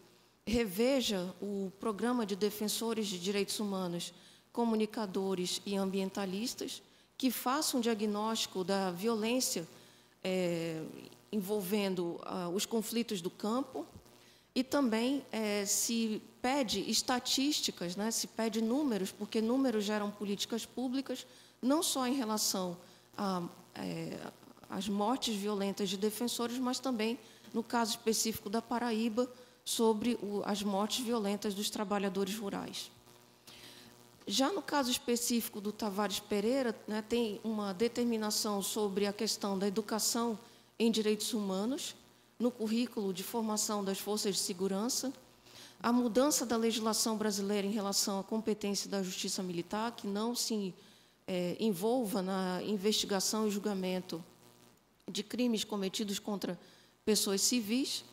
reveja o programa de defensores de direitos humanos, comunicadores e ambientalistas, que façam um diagnóstico da violência envolvendo os conflitos do campo, e também se pede estatísticas, né, se pede números, porque números geram políticas públicas, não só em relação às mortes violentas de defensores, mas também, no caso específico da Paraíba, sobre as mortes violentas dos trabalhadores rurais. Já no caso específico do Tavares Pereira, né, tem uma determinação sobre a questão da educação em direitos humanos, no currículo de formação das forças de segurança, a mudança da legislação brasileira em relação à competência da justiça militar, que não se envolva na investigação e julgamento de crimes cometidos contra pessoas civis.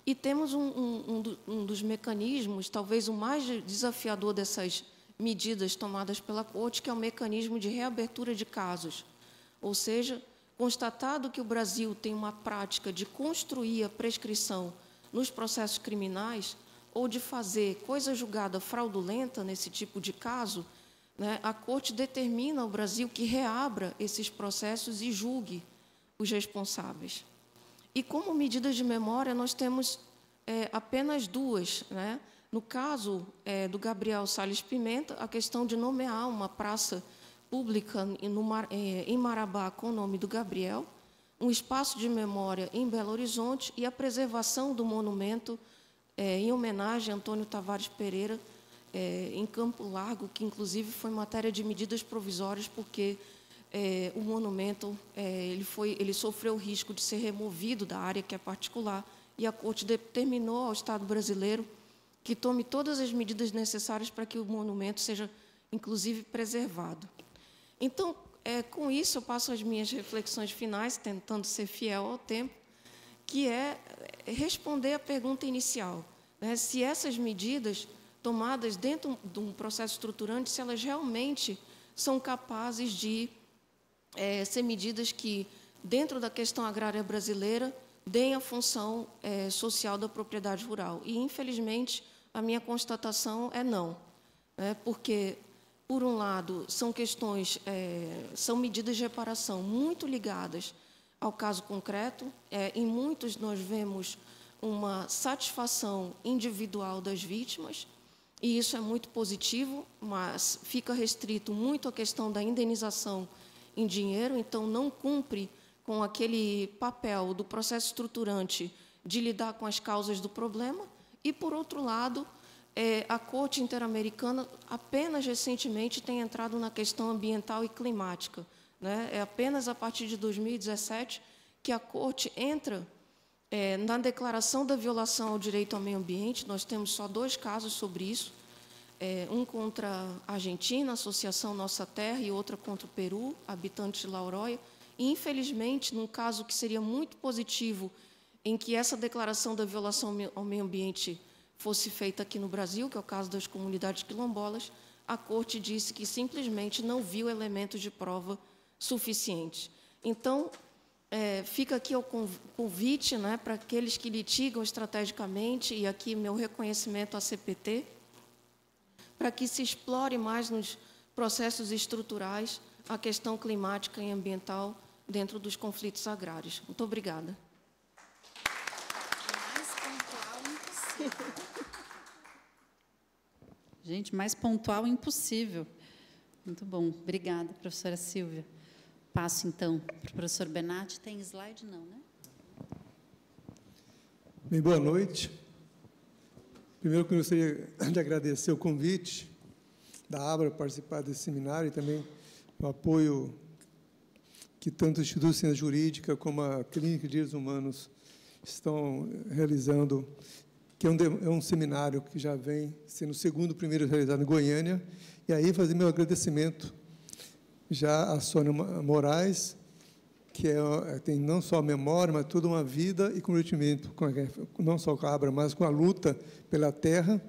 E temos um dos mecanismos, talvez o mais desafiador dessas medidas tomadas pela Corte, que é o mecanismo de reabertura de casos. Ou seja, constatado que o Brasil tem uma prática de construir a prescrição nos processos criminais, ou de fazer coisa julgada fraudulenta nesse tipo de caso, né, a Corte determina ao Brasil que reabra esses processos e julgue os responsáveis. E como medidas de memória, nós temos apenas duas, né? No caso do Gabriel Salles Pimenta, a questão de nomear uma praça pública em Marabá com o nome do Gabriel, um espaço de memória em Belo Horizonte e a preservação do monumento em homenagem a Antônio Tavares Pereira em Campo Largo, que inclusive foi matéria de medidas provisórias, porque o monumento ele sofreu o risco de ser removido da área que é particular, e a Corte determinou ao Estado brasileiro que tome todas as medidas necessárias para que o monumento seja, inclusive, preservado. Então, com isso, eu passo as minhas reflexões finais, tentando ser fiel ao tempo, que é responder à pergunta inicial, né? Se essas medidas tomadas dentro de um processo estruturante, se elas realmente são capazes de ser medidas que, dentro da questão agrária brasileira, deem a função social da propriedade rural. E, infelizmente, a minha constatação é não, né? Porque, por um lado, são questões, são medidas de reparação muito ligadas ao caso concreto. Em muitos, nós vemos uma satisfação individual das vítimas, e isso é muito positivo, mas fica restrito muito à questão da indenização em dinheiro, então não cumpre com aquele papel do processo estruturante de lidar com as causas do problema. E, por outro lado, a Corte Interamericana apenas recentemente tem entrado na questão ambiental e climática, né? É apenas a partir de 2017 que a Corte entra na declaração da violação ao direito ao meio ambiente. Nós temos só 2 casos sobre isso, um contra a Argentina, a Associação Nossa Terra, e outra contra o Peru, habitantes de Lauróia. E, infelizmente, num caso que seria muito positivo, em que essa declaração da violação ao meio ambiente fosse feita aqui no Brasil, que é o caso das comunidades quilombolas, a Corte disse que simplesmente não viu elementos de prova suficientes. Então, fica aqui o convite, né, para aqueles que litigam estrategicamente, e aqui meu reconhecimento à CPT, para que se explore mais nos processos estruturais a questão climática e ambiental dentro dos conflitos agrários. Muito obrigada. Mais pontual impossível. Gente, mais pontual impossível. Muito bom. Obrigada, professora Silvia. Passo, então, para o professor Benatti. Tem slide? Não, né? Bem, boa noite. Primeiro, eu gostaria de agradecer o convite da ABRA para participar desse seminário e também o apoio que tanto o Instituto de Ciência Jurídica como a Clínica de Direitos Humanos estão realizando, que é um seminário que já vem sendo o primeiro realizado em Goiânia. E aí fazer meu agradecimento já a Sônia Moraes, que tem não só a memória, mas toda uma vida e comprometimento, não só com a ABRA, mas com a luta pela terra,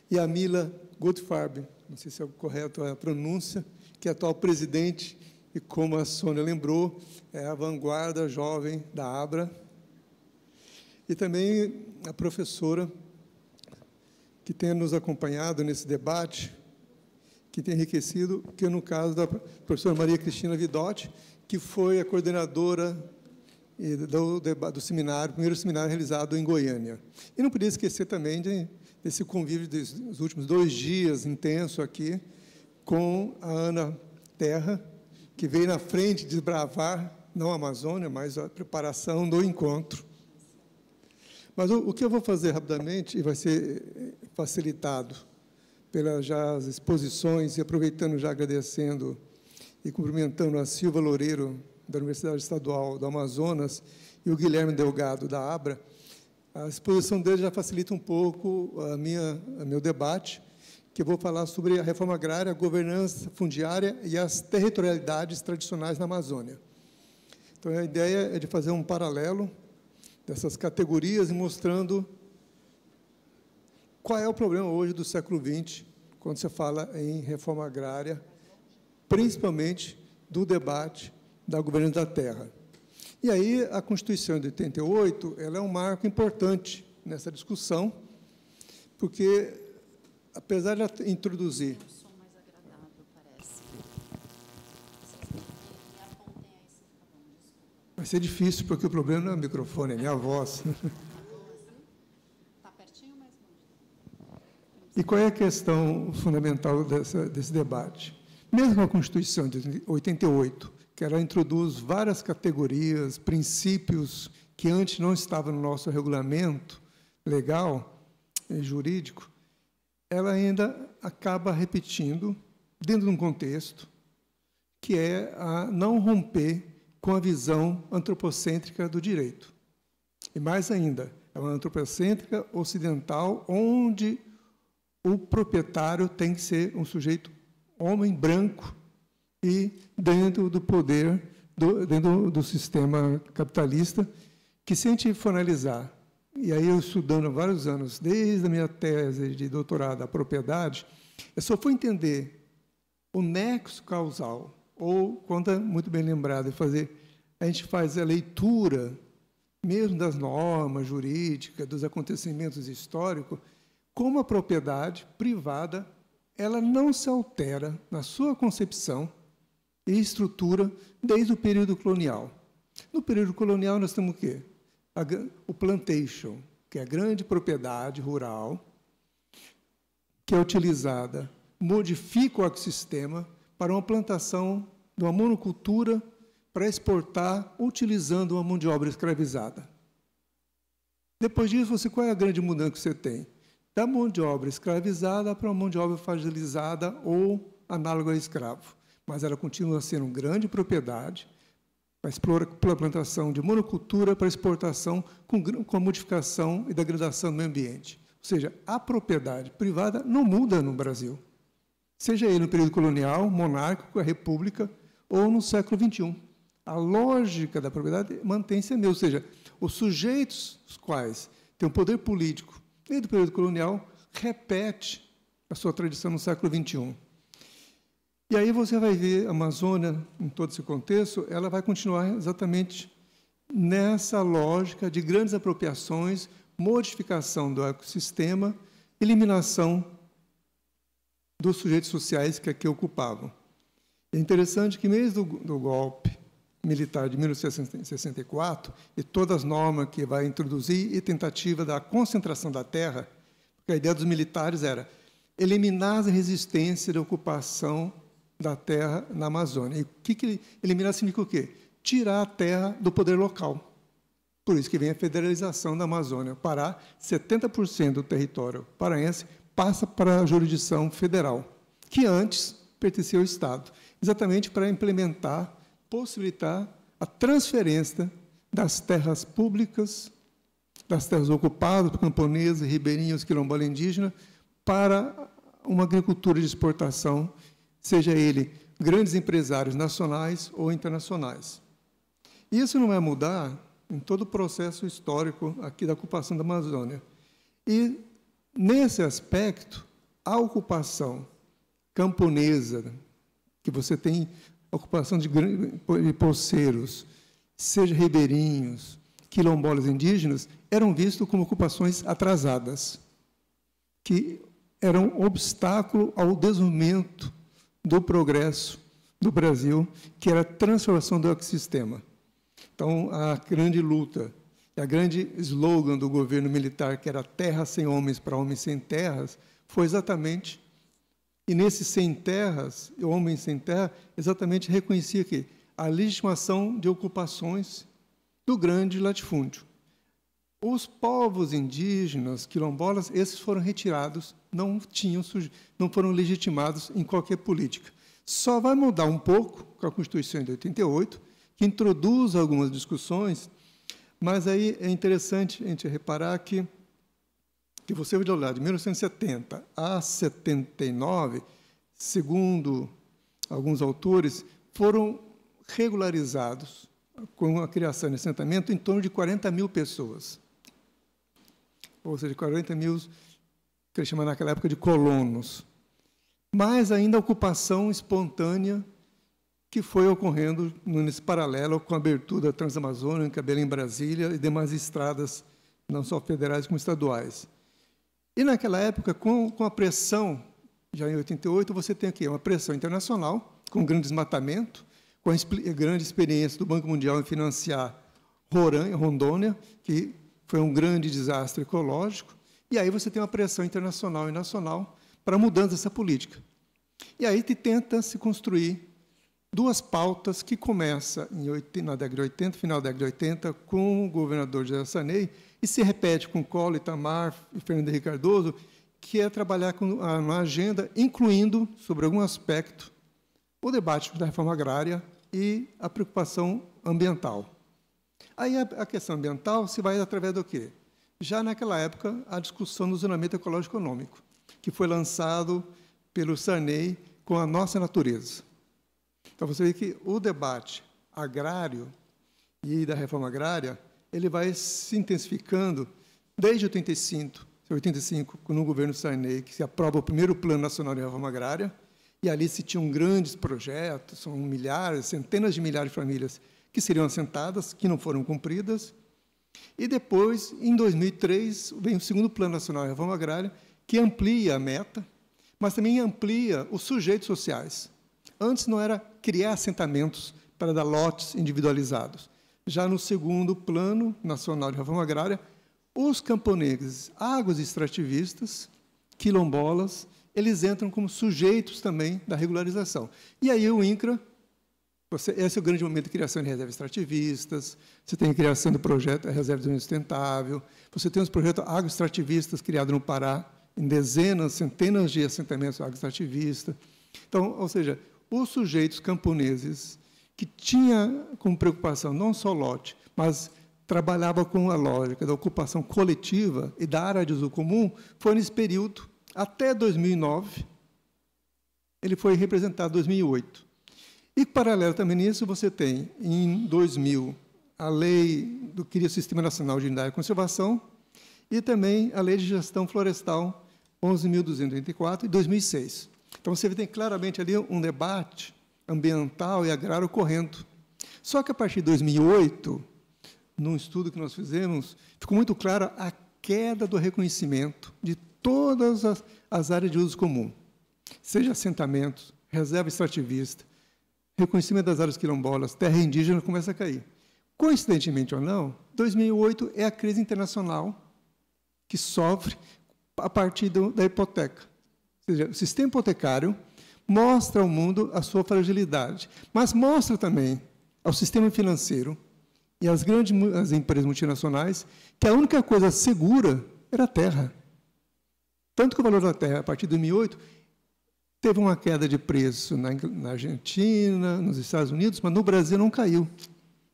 e a Mila Goldfarb, não sei se é correto a pronúncia, que é atual presidente, e como a Sônia lembrou, é a vanguarda jovem da ABRA, e também a professora que tem nos acompanhado nesse debate, que tem enriquecido, que é no caso da professora Maria Cristina Vidotti, que foi a coordenadora do seminário, primeiro seminário realizado em Goiânia. E não podia esquecer também desse convívio dos últimos 2 dias intenso aqui, com a Ana Terra, que veio na frente desbravar, não a Amazônia, mas a preparação do encontro. Mas o que eu vou fazer rapidamente, e vai ser facilitado pelas já as exposições, e aproveitando já agradecendo e cumprimentando a Silva Loureiro, da Universidade Estadual do Amazonas, e o Guilherme Delgado, da ABRA, a exposição deles já facilita um pouco meu debate, que eu vou falar sobre a reforma agrária, a governança fundiária e as territorialidades tradicionais na Amazônia. Então, a ideia é de fazer um paralelo dessas categorias e mostrando qual é o problema hoje do século XX, quando se fala em reforma agrária, principalmente do debate da governança da terra. E aí, a Constituição de 88, ela é um marco importante nessa discussão, porque, apesar de introduzir... Vai ser difícil, porque o problema não é o microfone, é a minha voz. Está pertinho, mas longe. E qual é a questão fundamental desse debate? Mesmo a Constituição de 88, que ela introduz várias categorias, princípios que antes não estavam no nosso regulamento legal e jurídico, ela ainda acaba repetindo, dentro de um contexto, que é a não romper com a visão antropocêntrica do direito. E mais ainda, é uma antropocêntrica ocidental, onde o proprietário tem que ser um sujeito homem branco e dentro do poder, dentro do sistema capitalista, que se a gente for analisar, e aí eu estudando há vários anos, desde a minha tese de doutorado, a propriedade, eu só fui entender o nexo causal, ou, quando é muito bem lembrado, a gente faz a leitura, mesmo das normas jurídicas, dos acontecimentos históricos, como a propriedade privada, ela não se altera na sua concepção e estrutura desde o período colonial. No período colonial, nós temos o quê? O plantation, que é a grande propriedade rural, que é utilizada, modifica o ecossistema para uma plantação de uma monocultura para exportar, utilizando uma mão de obra escravizada. Depois disso, qual é a grande mudança que você tem? Da mão de obra escravizada para uma mão de obra fragilizada ou análoga a escravo. mas ela continua sendo grande propriedade, pela plantação de monocultura para exportação com a modificação e degradação do meio ambiente. Ou seja, a propriedade privada não muda no Brasil, seja ele no período colonial, monárquico, a república, ou no século XXI. A lógica da propriedade mantém-se a mesma, ou seja, os sujeitos, os quais têm um poder político desde o período colonial, repete a sua tradição no século XXI. E aí você vai ver a Amazônia, em todo esse contexto, ela vai continuar exatamente nessa lógica de grandes apropriações, modificação do ecossistema, eliminação dos sujeitos sociais que aqui ocupavam. É interessante que, mesmo do golpe militar de 1964, e todas as normas que vai introduzir e tentativa da concentração da terra, porque a ideia dos militares era eliminar a resistência da ocupação da terra na Amazônia. E o que eliminar significa o quê? Tirar a terra do poder local. Por isso que vem a federalização da Amazônia. O Pará, 70% do território paraense passa para a jurisdição federal, que antes pertencia ao Estado, exatamente para implementar, possibilitar a transferência das terras públicas, das terras ocupadas por camponeses, ribeirinhos, quilombola indígena, para uma agricultura de exportação, seja ele grandes empresários nacionais ou internacionais. Isso não vai mudar em todo o processo histórico aqui da ocupação da Amazônia. E, nesse aspecto, a ocupação camponesa, que você tem ocupação de poceiros, seja ribeirinhos, quilombolas indígenas, eram vistos como ocupações atrasadas, que eram um obstáculo ao desenvolvimento do progresso do Brasil, que era a transformação do ecossistema. Então, a grande luta, a grande slogan do governo militar, que era terra sem homens para homens sem terras, foi exatamente, e nesses sem terras, homens sem terra, exatamente reconhecia que a legitimação de ocupações do grande latifúndio. Os povos indígenas, quilombolas, esses foram retirados, não foram legitimados em qualquer política. Só vai mudar um pouco com a Constituição de 88, que introduz algumas discussões, mas aí é interessante a gente reparar que você vai olhar de 1970 a 79, segundo alguns autores, foram regularizados com a criação de assentamento em torno de 40 mil pessoas. Ou seja, 40 mil, que eles chamavam naquela época de colonos. Mas ainda a ocupação espontânea que foi ocorrendo nesse paralelo com a abertura transamazônica, Belém-Brasília e demais estradas, não só federais como estaduais. E, naquela época, com a pressão, já em 88, você tem aqui uma pressão internacional, com grande desmatamento, com a grande experiência do Banco Mundial em financiar Rondônia, que foi um grande desastre ecológico, e aí você tem uma pressão internacional e nacional para a mudança dessa política. E aí tenta se construir duas pautas que começam na década de 80, final da década de 80, com o governador José Sarney, e se repete com Collor, Itamar e Fernando Henrique Cardoso, que é trabalhar na agenda, incluindo, sobre algum aspecto, o debate da reforma agrária e a preocupação ambiental. Aí a questão ambiental se vai através do quê? Já naquela época, a discussão do zonamento ecológico econômico, que foi lançado pelo Sarney com a nossa natureza. Então, você vê que o debate agrário e da reforma agrária, ele vai se intensificando desde 85, no governo Sarney, que se aprova o primeiro Plano Nacional de Reforma Agrária, e ali se tinham grandes projetos, são milhares, centenas de milhares de famílias que seriam assentadas, que não foram cumpridas. E depois, em 2003, vem o segundo Plano Nacional de Reforma Agrária, que amplia a meta, mas também amplia os sujeitos sociais. Antes não era criar assentamentos para dar lotes individualizados. Já no segundo Plano Nacional de Reforma Agrária, os camponeses agroextrativistas, quilombolas, eles entram como sujeitos também da regularização. E aí o INCRA, esse é o grande momento de criação de reservas extrativistas, você tem a criação do projeto Reserva de Desenvolvimento Sustentável, você tem os projetos agroextrativistas criados no Pará, em dezenas, centenas de assentamentos agroextrativistas. Então, ou seja, os sujeitos camponeses que tinham como preocupação não só lote, mas trabalhava com a lógica da ocupação coletiva e da área de uso comum, foi nesse período, até 2009, ele foi representado em 2008. E, paralelo também nisso, você tem, em 2000, a Lei do Cria Sistema Nacional de Unidade de Conservação e também a Lei de Gestão Florestal 11.284, em 2006. Então, você tem claramente ali um debate ambiental e agrário ocorrendo. Só que, a partir de 2008, num estudo que nós fizemos, ficou muito clara a queda do reconhecimento de todas as áreas de uso comum, seja assentamentos, reserva extrativista, reconhecimento das áreas quilombolas, terra indígena, começa a cair. Coincidentemente ou não, 2008 é a crise internacional que sofre a partir da hipoteca. Ou seja, o sistema hipotecário mostra ao mundo a sua fragilidade, mas mostra também ao sistema financeiro e às grandes empresas multinacionais que a única coisa segura era a terra. Tanto que o valor da terra, a partir de 2008, teve uma queda de preço na Argentina, nos Estados Unidos, mas no Brasil não caiu.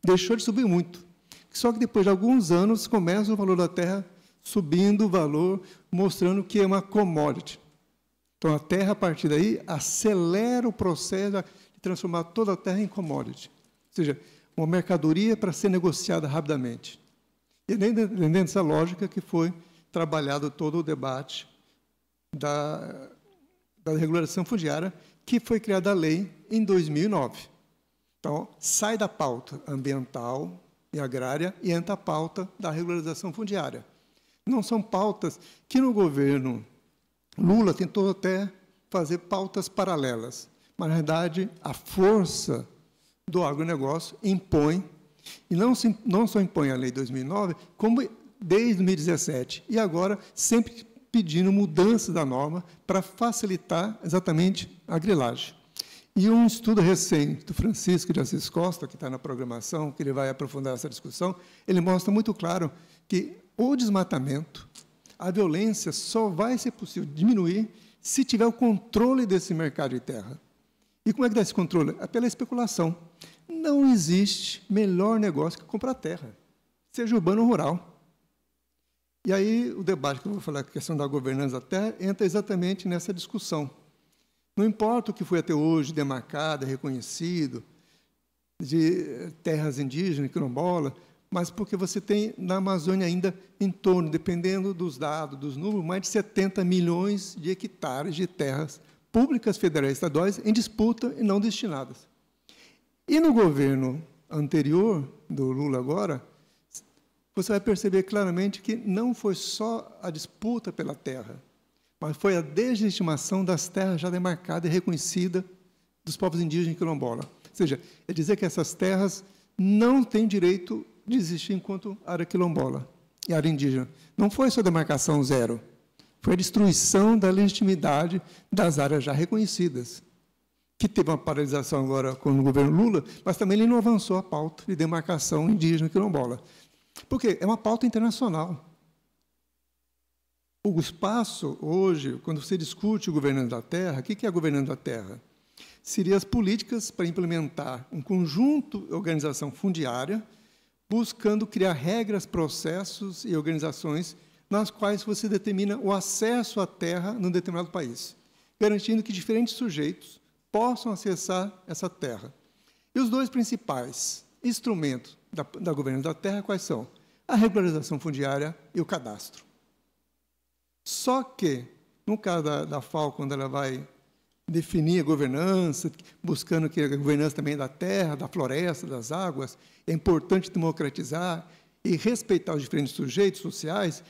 Deixou de subir muito. Só que depois de alguns anos começa o valor da terra subindo o valor, mostrando que é uma commodity. Então, a terra, a partir daí, acelera o processo de transformar toda a terra em commodity. Ou seja, uma mercadoria para ser negociada rapidamente. E dentro dessa lógica que foi trabalhado todo o debate da regulação fundiária, que foi criada a lei em 2009. Então, sai da pauta ambiental e agrária e entra a pauta da regularização fundiária. Não são pautas que no governo Lula tentou até fazer pautas paralelas, mas, na verdade, a força do agronegócio impõe, e não só impõe a lei de 2009, como desde 2017, e agora sempre pedindo mudança da norma para facilitar exatamente a grilagem. E um estudo recente do Francisco de Assis Costa, que está na programação, que ele vai aprofundar essa discussão, ele mostra muito claro que o desmatamento, a violência só vai ser possível diminuir se tiver o controle desse mercado de terra. E como é que dá esse controle? É pela especulação. Não existe melhor negócio que comprar terra, seja urbano ou rural. E aí o debate que eu vou falar, a questão da governança da terra, entra exatamente nessa discussão. Não importa o que foi até hoje demarcado, reconhecido, de terras indígenas, quilombola, mas porque você tem na Amazônia ainda em torno, dependendo dos dados, dos números, mais de 70 milhões de hectares de terras públicas, federais e estaduais em disputa e não destinadas. E no governo anterior, do Lula agora, você vai perceber claramente que não foi só a disputa pela terra, mas foi a deslegitimação das terras já demarcadas e reconhecidas dos povos indígenas e quilombola. Ou seja, é dizer que essas terras não têm direito de existir enquanto área quilombola e área indígena. Não foi só demarcação zero, foi a destruição da legitimidade das áreas já reconhecidas, que teve uma paralisação agora com o governo Lula, mas também ele não avançou a pauta de demarcação indígena e quilombola. Porque é uma pauta internacional. O espaço, hoje, quando você discute o governança da terra, o que é a governança da terra? Seriam as políticas para implementar um conjunto de organização fundiária, buscando criar regras, processos e organizações nas quais você determina o acesso à terra num determinado país, garantindo que diferentes sujeitos possam acessar essa terra. E os dois principais instrumentos da governança da terra, quais são? A regularização fundiária e o cadastro. Só que, no caso da FAO, quando ela vai definir a governança, buscando que a governança também da terra, da floresta, das águas, é importante democratizar e respeitar os diferentes sujeitos sociais,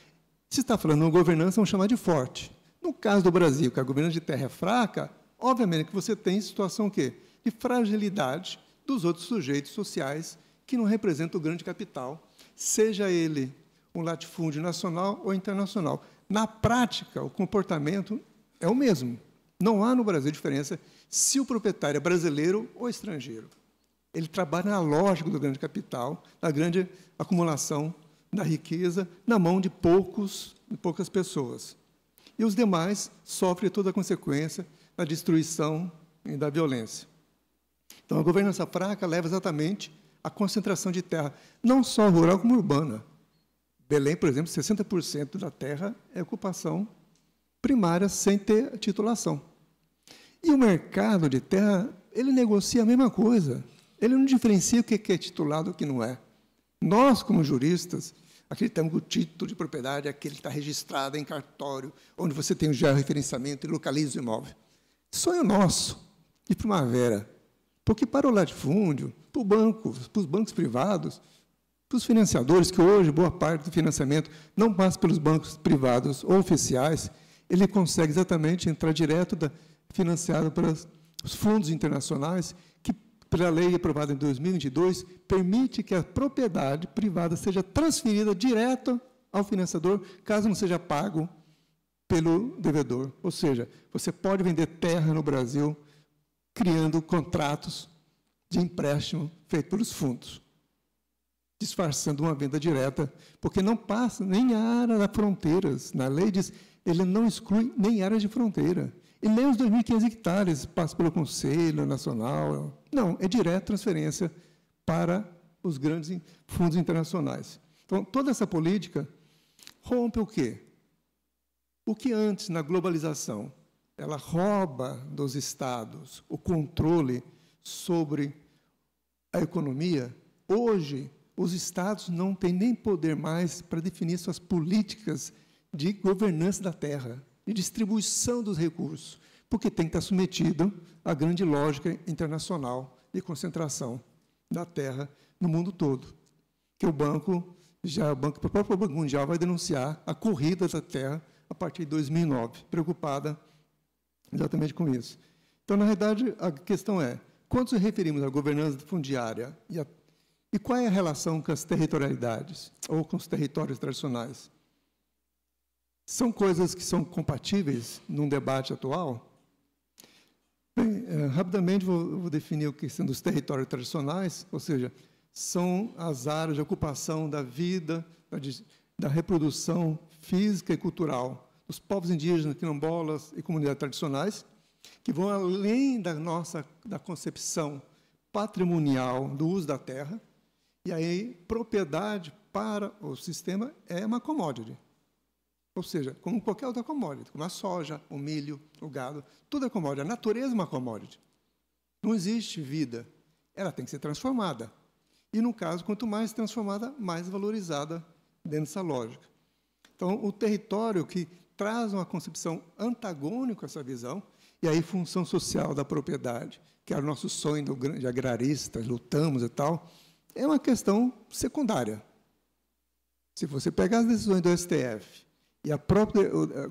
se está falando de uma governança, vamos chamar de forte. No caso do Brasil, que a governança de terra é fraca, obviamente que você tem situação o quê? De fragilidade dos outros sujeitos sociais que não representam o grande capital, seja ele um latifúndio nacional ou internacional. Na prática, o comportamento é o mesmo. Não há no Brasil diferença se o proprietário é brasileiro ou estrangeiro. Ele trabalha na lógica do grande capital, da grande acumulação da riqueza na mão de poucas pessoas. E os demais sofrem toda a consequência da destruição e da violência. Então, a governança fraca leva exatamente à concentração de terra, não só rural como urbana. Belém, por exemplo, 60% da terra é ocupação primária sem ter titulação. E o mercado de terra, ele negocia a mesma coisa. Ele não diferencia o que é titulado e o que não é. Nós, como juristas, acreditamos que o título de propriedade é aquele que está registrado em cartório, onde você tem o georreferenciamento e localiza o imóvel. Sonho nosso, de primavera. Porque para o latifúndio, para os bancos privados, para os financiadores, que hoje boa parte do financiamento não passa pelos bancos privados ou oficiais, ele consegue exatamente entrar direto financiado pelos fundos internacionais, que, pela lei aprovada em 2022, permite que a propriedade privada seja transferida direto ao financiador, caso não seja pago pelo devedor. Ou seja, você pode vender terra no Brasil criando contratos de empréstimo feito pelos fundos, disfarçando uma venda direta, porque não passa nem a área das fronteiras. Na lei diz, ele não exclui nem áreas de fronteira. E nem os 2.500 hectares passam pelo Conselho Nacional. Não, é direta transferência para os grandes fundos internacionais. Então, toda essa política rompe o quê? O que antes, na globalização, ela rouba dos estados o controle sobre a economia, hoje, os estados não têm nem poder mais para definir suas políticas de governança da terra, de distribuição dos recursos, porque tem que estar submetido à grande lógica internacional de concentração da terra no mundo todo. Que o próprio Banco Mundial vai denunciar a corrida da terra a partir de 2009, preocupada exatamente com isso. Então, na realidade, a questão é, quando nos referimos à governança fundiária e qual é a relação com as territorialidades ou com os territórios tradicionais? São coisas que são compatíveis num debate atual? Bem, rapidamente vou definir a questão dos territórios tradicionais, ou seja, são as áreas de ocupação da vida, da reprodução física e cultural dos povos indígenas, quilombolas e comunidades tradicionais, que vão além da concepção patrimonial do uso da terra, e aí propriedade para o sistema é uma commodity. Ou seja, como qualquer outra commodity, como a soja, o milho, o gado, tudo é commodity. A natureza é uma commodity. Não existe vida. Ela tem que ser transformada. E, no caso, quanto mais transformada, mais valorizada dentro dessa lógica. Então, o território que traz uma concepção antagônica a essa visão, e aí função social da propriedade, que era o nosso sonho de agraristas, lutamos e tal, é uma questão secundária. Se você pegar as decisões do STF e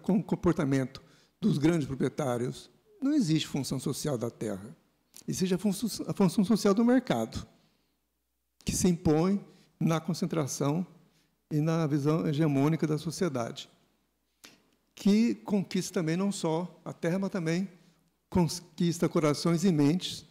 com o comportamento dos grandes proprietários, não existe função social da terra. Existe a função social do mercado, que se impõe na concentração e na visão hegemônica da sociedade, que conquista também não só a terra, mas também conquista corações e mentes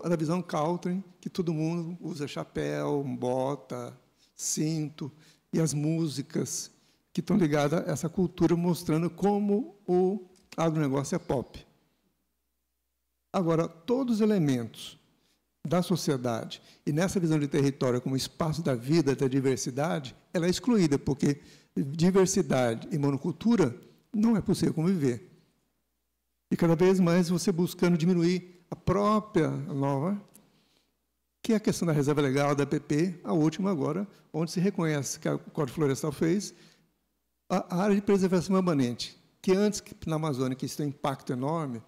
da visão Caltrin, que todo mundo usa chapéu, bota, cinto, e as músicas que estão ligadas a essa cultura, mostrando como o agronegócio é pop. Agora, todos os elementos da sociedade, e nessa visão de território como espaço da vida, da diversidade, ela é excluída, porque diversidade e monocultura não é possível conviver. E cada vez mais você buscando diminuir a própria nova, que é a questão da reserva legal, da APP, a última agora, onde se reconhece que o Código Florestal fez a área de preservação permanente, que antes, na Amazônia, que isso tem um impacto enorme,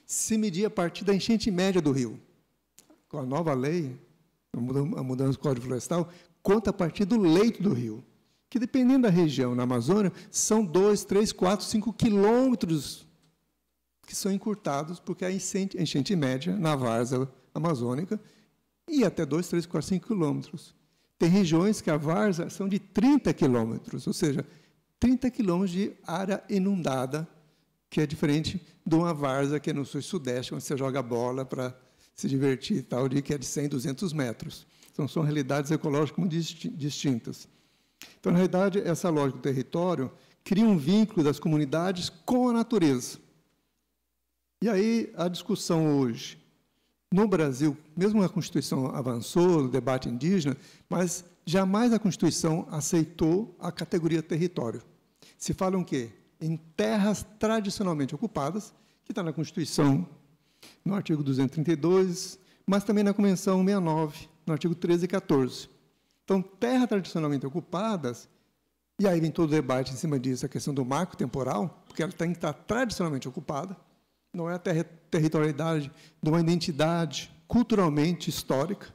se media a partir da enchente média do rio. Com a nova lei, a mudança do Código Florestal, conta a partir do leito do rio, que, dependendo da região, na Amazônia, são 2, 3, 4, 5 quilômetros que são encurtados, porque a enchente média na várzea amazônica e até 2, 3, 4, 5 quilômetros. Tem regiões que a várzea são de 30 quilômetros, ou seja, 30 quilômetros de área inundada, que é diferente de uma várzea que é no sul e sudeste, onde você joga bola para se divertir e tal, que é de 100, 200 metros. Então, são realidades ecológicas muito distintas. Então, na realidade, essa lógica do território cria um vínculo das comunidades com a natureza. E aí, a discussão hoje no Brasil, mesmo a Constituição avançou, o debate indígena, mas jamais a Constituição aceitou a categoria território. Se fala o quê? Em terras tradicionalmente ocupadas, que está na Constituição, no artigo 232, mas também na Convenção 69, no artigo 13 e 14. Então, terras tradicionalmente ocupadas, e aí vem todo o debate em cima disso, a questão do marco temporal, porque ela tem que estar tradicionalmente ocupada, não é a territorialidade de uma identidade culturalmente histórica.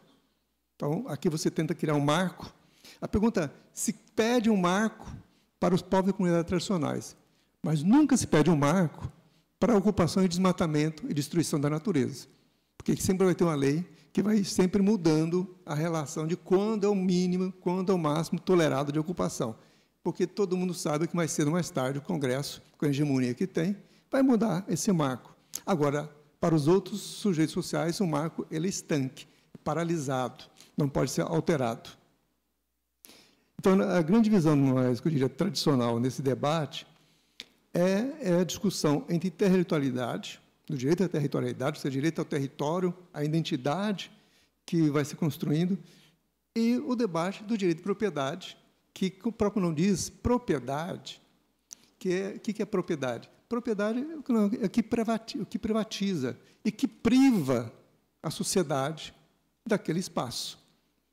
Então, aqui você tenta criar um marco. A pergunta é, se pede um marco para os povos e comunidades tradicionais, mas nunca se pede um marco para a ocupação e desmatamento e destruição da natureza. Porque sempre vai ter uma lei que vai sempre mudando a relação de quando é o mínimo, quando é o máximo tolerado de ocupação. Porque todo mundo sabe que mais cedo ou mais tarde o Congresso, com a hegemonia que tem, vai mudar esse marco. Agora, para os outros sujeitos sociais, o marco ele é estanque, paralisado, não pode ser alterado. Então, a grande visão, que eu diria, tradicional nesse debate é a discussão entre territorialidade, do direito à territorialidade, ou seja, direito ao território, a identidade que vai se construindo, e o debate do direito de propriedade, que o próprio nome diz propriedade. O que é propriedade? Propriedade é o que privatiza e que priva a sociedade daquele espaço.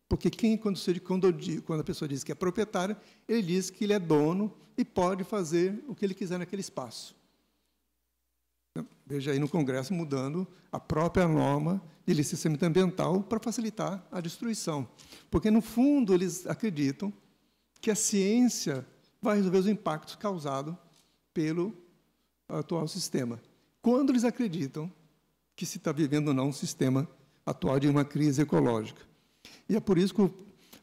Porque quando a pessoa diz que é proprietário, ele diz que ele é dono e pode fazer o que ele quiser naquele espaço. Veja aí no Congresso mudando a própria norma de licenciamento ambiental para facilitar a destruição. Porque, no fundo, eles acreditam que a ciência vai resolver os impactos causados pelo atual sistema. Quando eles acreditam que se está vivendo ou não um sistema atual de uma crise ecológica. E é por isso que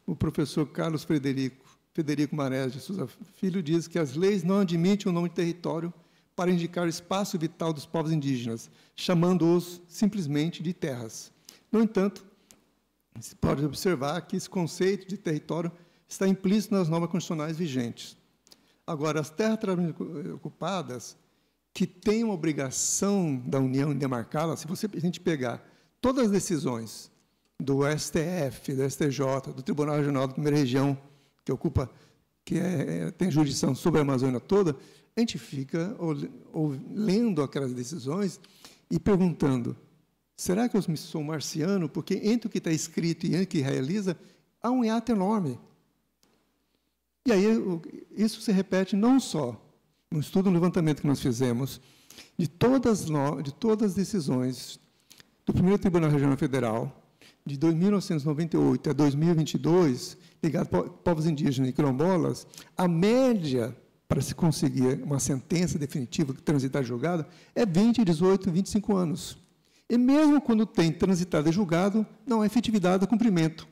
o professor Carlos Frederico Marés de Souza Filho diz que as leis não admitem o nome de território para indicar o espaço vital dos povos indígenas, chamando-os simplesmente de terras. No entanto, se pode observar que esse conceito de território está implícito nas normas constitucionais vigentes. Agora, as terras ocupadas, que têm uma obrigação da União em demarcá-las, se a gente pegar todas as decisões do STF, do STJ, do Tribunal Regional da Primeira Região, tem jurisdição sobre a Amazônia toda, a gente fica lendo aquelas decisões e perguntando, será que eu sou marciano? Porque entre o que está escrito e o que realiza, há um hiato enorme. E aí, isso se repete não só no estudo, no levantamento que nós fizemos, de todas as decisões do primeiro Tribunal Regional Federal, de 1998 a 2022, ligado a povos indígenas e quilombolas, a média para se conseguir uma sentença definitiva transitada e julgada é 20, 18, 25 anos. E mesmo quando tem transitado e julgado, não há efetividade do cumprimento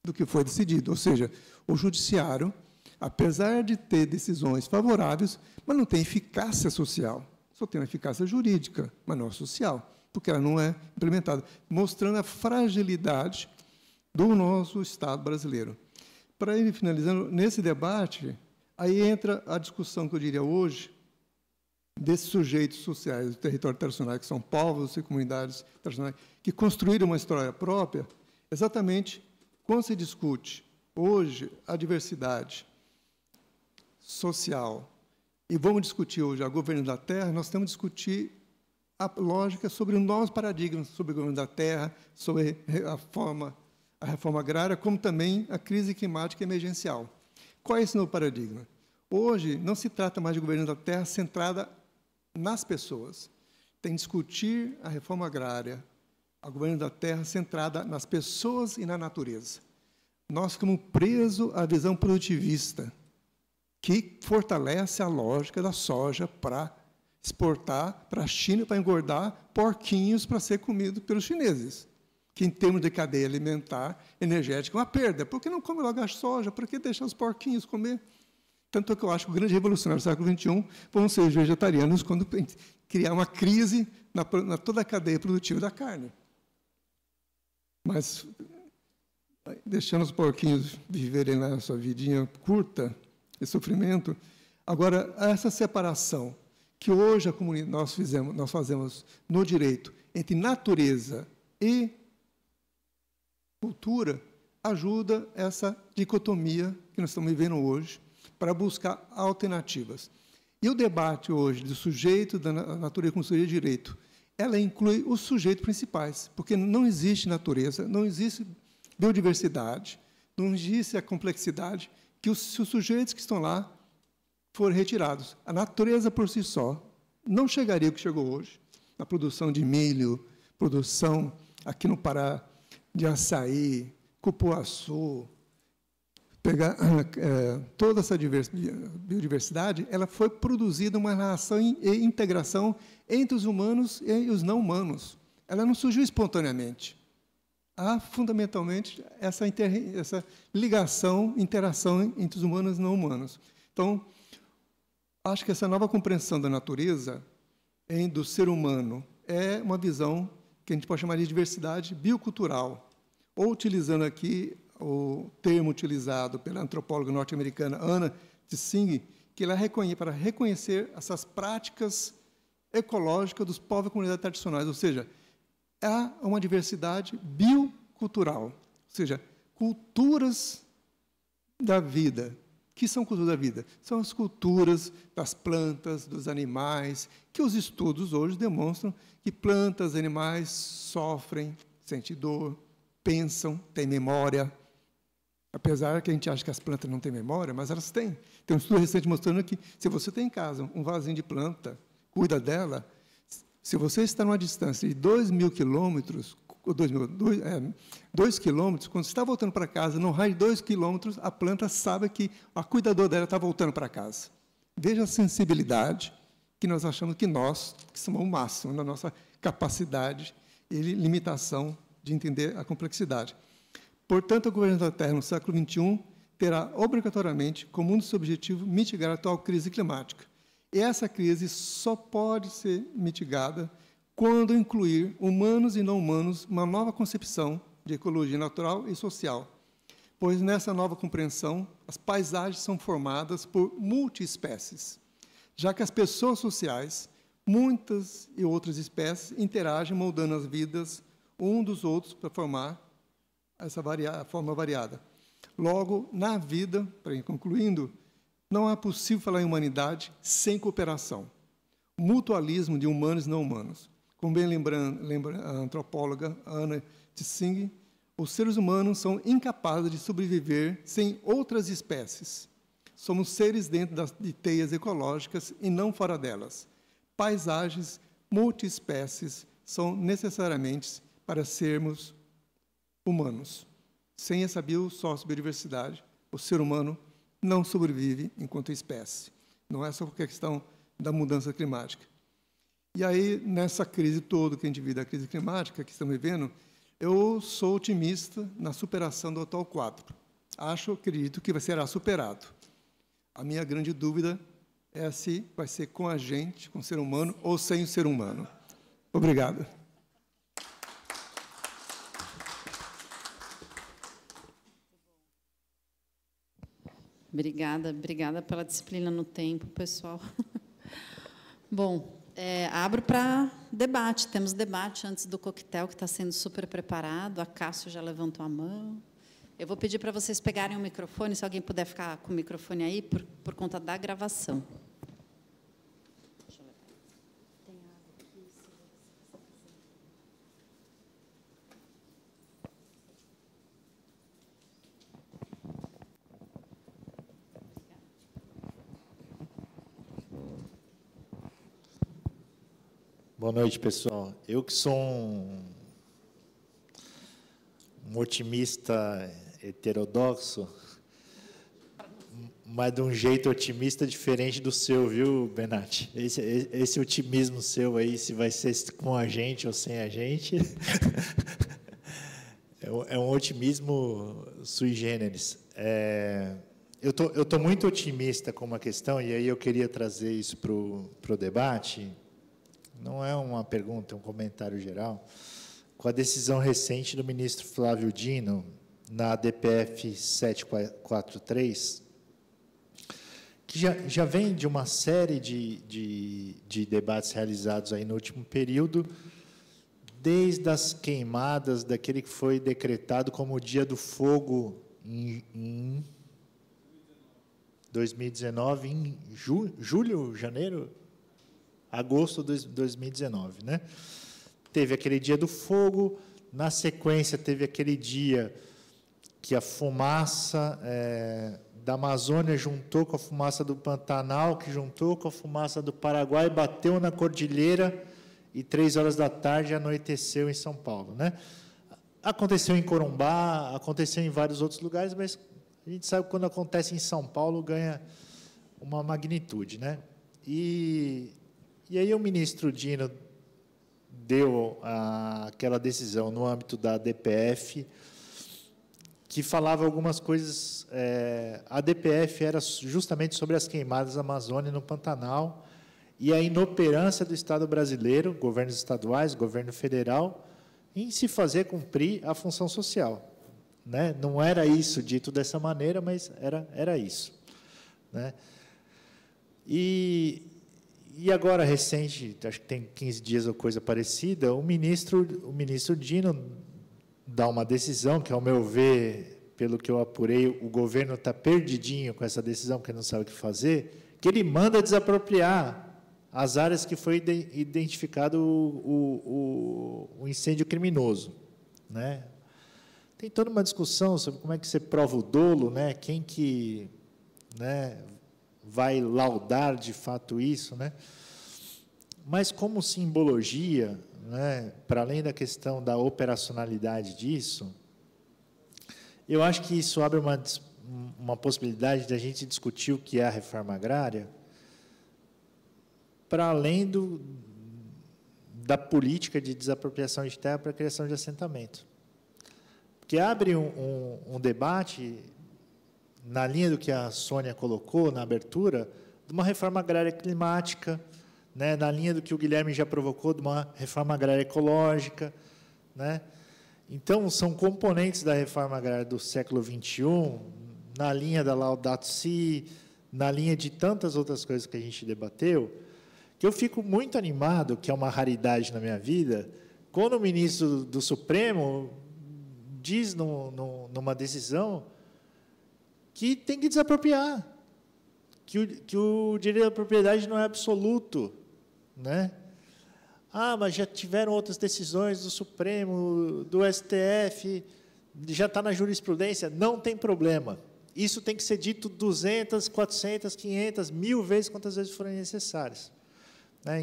do que foi decidido. Ou seja, o judiciário, apesar de ter decisões favoráveis, mas não tem eficácia social. Só tem uma eficácia jurídica, mas não social, porque ela não é implementada, mostrando a fragilidade do nosso Estado brasileiro. Para ir finalizando, nesse debate, aí entra a discussão que eu diria hoje, desses sujeitos sociais do território tradicional, que são povos e comunidades tradicionais, que construíram uma história própria, exatamente quando se discute hoje a diversidade social, e vamos discutir hoje a governo da terra, nós temos que discutir a lógica sobre um novo paradigma sobre o governo da terra, sobre a reforma agrária, como também a crise climática emergencial. Qual é esse novo paradigma? Hoje, não se trata mais de governo da terra centrada nas pessoas. Tem que discutir a reforma agrária, a governo da terra centrada nas pessoas e na natureza. Nós ficamos presos à visão produtivista, que fortalece a lógica da soja para exportar para a China, para engordar porquinhos para ser comido pelos chineses, que, em termos de cadeia alimentar, energética, é uma perda. Por que não come logo a soja? Por que deixar os porquinhos comer? Tanto que eu acho que o grande revolucionário do século XXI vão ser os vegetarianos quando criar uma crise na toda a cadeia produtiva da carne. Mas, deixando os porquinhos viverem na sua vidinha curta e sofrimento, agora, essa separação que hoje nós fazemos no direito entre natureza e cultura ajuda essa dicotomia que nós estamos vivendo hoje para buscar alternativas. E o debate hoje do sujeito, da natureza como sujeito de direito, ela inclui os sujeitos principais, porque não existe natureza, não existe biodiversidade, não existe a complexidade que os sujeitos que estão lá forem retirados. A natureza por si só não chegaria ao que chegou hoje, na produção de milho, produção aqui no Pará de açaí, cupuaçu, pegar toda essa biodiversidade, ela foi produzida uma relação e integração entre os humanos e os não humanos. Ela não surgiu espontaneamente. Há, fundamentalmente, essa ligação, interação entre os humanos e não humanos. Então, acho que essa nova compreensão da natureza, do ser humano, é uma visão que a gente pode chamar de diversidade biocultural, ou, utilizando aqui o termo utilizado pela antropóloga norte-americana Anna Tsing, que ela para reconhecer essas práticas ecológicas dos povos e comunidades tradicionais, ou seja, há uma diversidade biocultural, ou seja, culturas da vida. O que são culturas da vida? São as culturas das plantas, dos animais, que os estudos hoje demonstram que plantas, animais sofrem, sentem dor, pensam, têm memória. Apesar que a gente acha que as plantas não têm memória, mas elas têm. Tem um estudo recente mostrando que, se você tem em casa um vasinho de planta, cuida dela, se você está numa distância de 2.000 quilômetros, 2 quilômetros, quando você está voltando para casa, no raio de 2 quilômetros, a planta sabe que a cuidadora dela está voltando para casa. Veja a sensibilidade que nós achamos que nós, que somos o máximo na nossa capacidade e limitação de entender a complexidade. Portanto, a governança da Terra no século XXI terá obrigatoriamente como um dos seus objetivos mitigar a atual crise climática. E essa crise só pode ser mitigada quando incluir humanos e não humanos uma nova concepção de ecologia natural e social, pois nessa nova compreensão as paisagens são formadas por multiespécies, já que as pessoas sociais, muitas e outras espécies, interagem moldando as vidas um dos outros para formar essa forma variada. Logo, na vida, para ir concluindo, não é possível falar em humanidade sem cooperação. Mutualismo de humanos e não humanos. Como bem lembra a antropóloga Anna Tsing, os seres humanos são incapazes de sobreviver sem outras espécies. Somos seres dentro de teias ecológicas e não fora delas. Paisagens multiespécies são necessariamente para sermos humanos. Sem essa sociobiodiversidade, o ser humano não sobrevive enquanto espécie. Não é só por questão da mudança climática. E aí, nessa crise toda que a gente vive, a crise climática que estamos vivendo, eu sou otimista na superação do atual quadro. Acredito que será superado. A minha grande dúvida é se vai ser com a gente, com o ser humano, ou sem o ser humano. Obrigado. Obrigada pela disciplina no tempo, pessoal. Bom, abro para debate. Temos debate antes do coquetel, que está sendo super preparado. A Cássio já levantou a mão. Eu vou pedir para vocês pegarem o microfone, se alguém puder ficar com o microfone aí, por conta da gravação. Boa noite, pessoal. Eu que sou um otimista heterodoxo, mas de um jeito otimista diferente do seu, viu, Benatti? Esse otimismo seu aí, se vai ser com a gente ou sem a gente, é um otimismo sui generis. Eu tô muito otimista com uma questão, e aí eu queria trazer isso para o debate. Não é uma pergunta, é um comentário geral. Com a decisão recente do ministro Flávio Dino, na DPF 743, que já vem de uma série de debates realizados aí no último período, desde as queimadas daquele que foi decretado como o Dia do Fogo em 2019, em julho, janeiro, agosto de 2019, né? Teve aquele Dia do Fogo, na sequência teve aquele dia que a fumaça da Amazônia juntou com a fumaça do Pantanal, que juntou com a fumaça do Paraguai, bateu na cordilheira e 3 horas da tarde anoiteceu em São Paulo, né? Aconteceu em Corumbá, aconteceu em vários outros lugares, mas a gente sabe que quando acontece em São Paulo ganha uma magnitude, né? E aí o ministro Dino deu aquela decisão no âmbito da DPF, que falava algumas coisas. A DPF era justamente sobre as queimadas da Amazônia e no Pantanal e a inoperância do Estado brasileiro, governos estaduais, governo federal, em se fazer cumprir a função social, né? Não era isso dito dessa maneira, mas era isso, né? E agora, recente, acho que tem 15 dias ou coisa parecida, o ministro Dino dá uma decisão que, ao meu ver, pelo que eu apurei, o governo está perdidinho com essa decisão, porque não sabe o que fazer, que ele manda desapropriar as áreas que foi identificado o incêndio criminoso, né? Tem toda uma discussão sobre como é que você prova o dolo, né? Quem que, né, vai laudar de fato isso, né? Mas como simbologia, né, para além da questão da operacionalidade disso, eu acho que isso abre uma possibilidade de a gente discutir o que é a reforma agrária, para além da política de desapropriação de terra para a criação de assentamento. Porque abre um debate, na linha do que a Sônia colocou na abertura, de uma reforma agrária climática, né, na linha do que o Guilherme já provocou, de uma reforma agrária ecológica, né? Então, são componentes da reforma agrária do século XXI, na linha da Laudato Si, na linha de tantas outras coisas que a gente debateu, que eu fico muito animado, que é uma raridade na minha vida, quando o ministro do Supremo diz numa decisão que tem que desapropriar, que o direito da propriedade não é absoluto, né? Ah, mas já tiveram outras decisões do Supremo, do STF, já está na jurisprudência, não tem problema. Isso tem que ser dito 200, 400, 500, 1000 vezes, quantas vezes forem necessárias.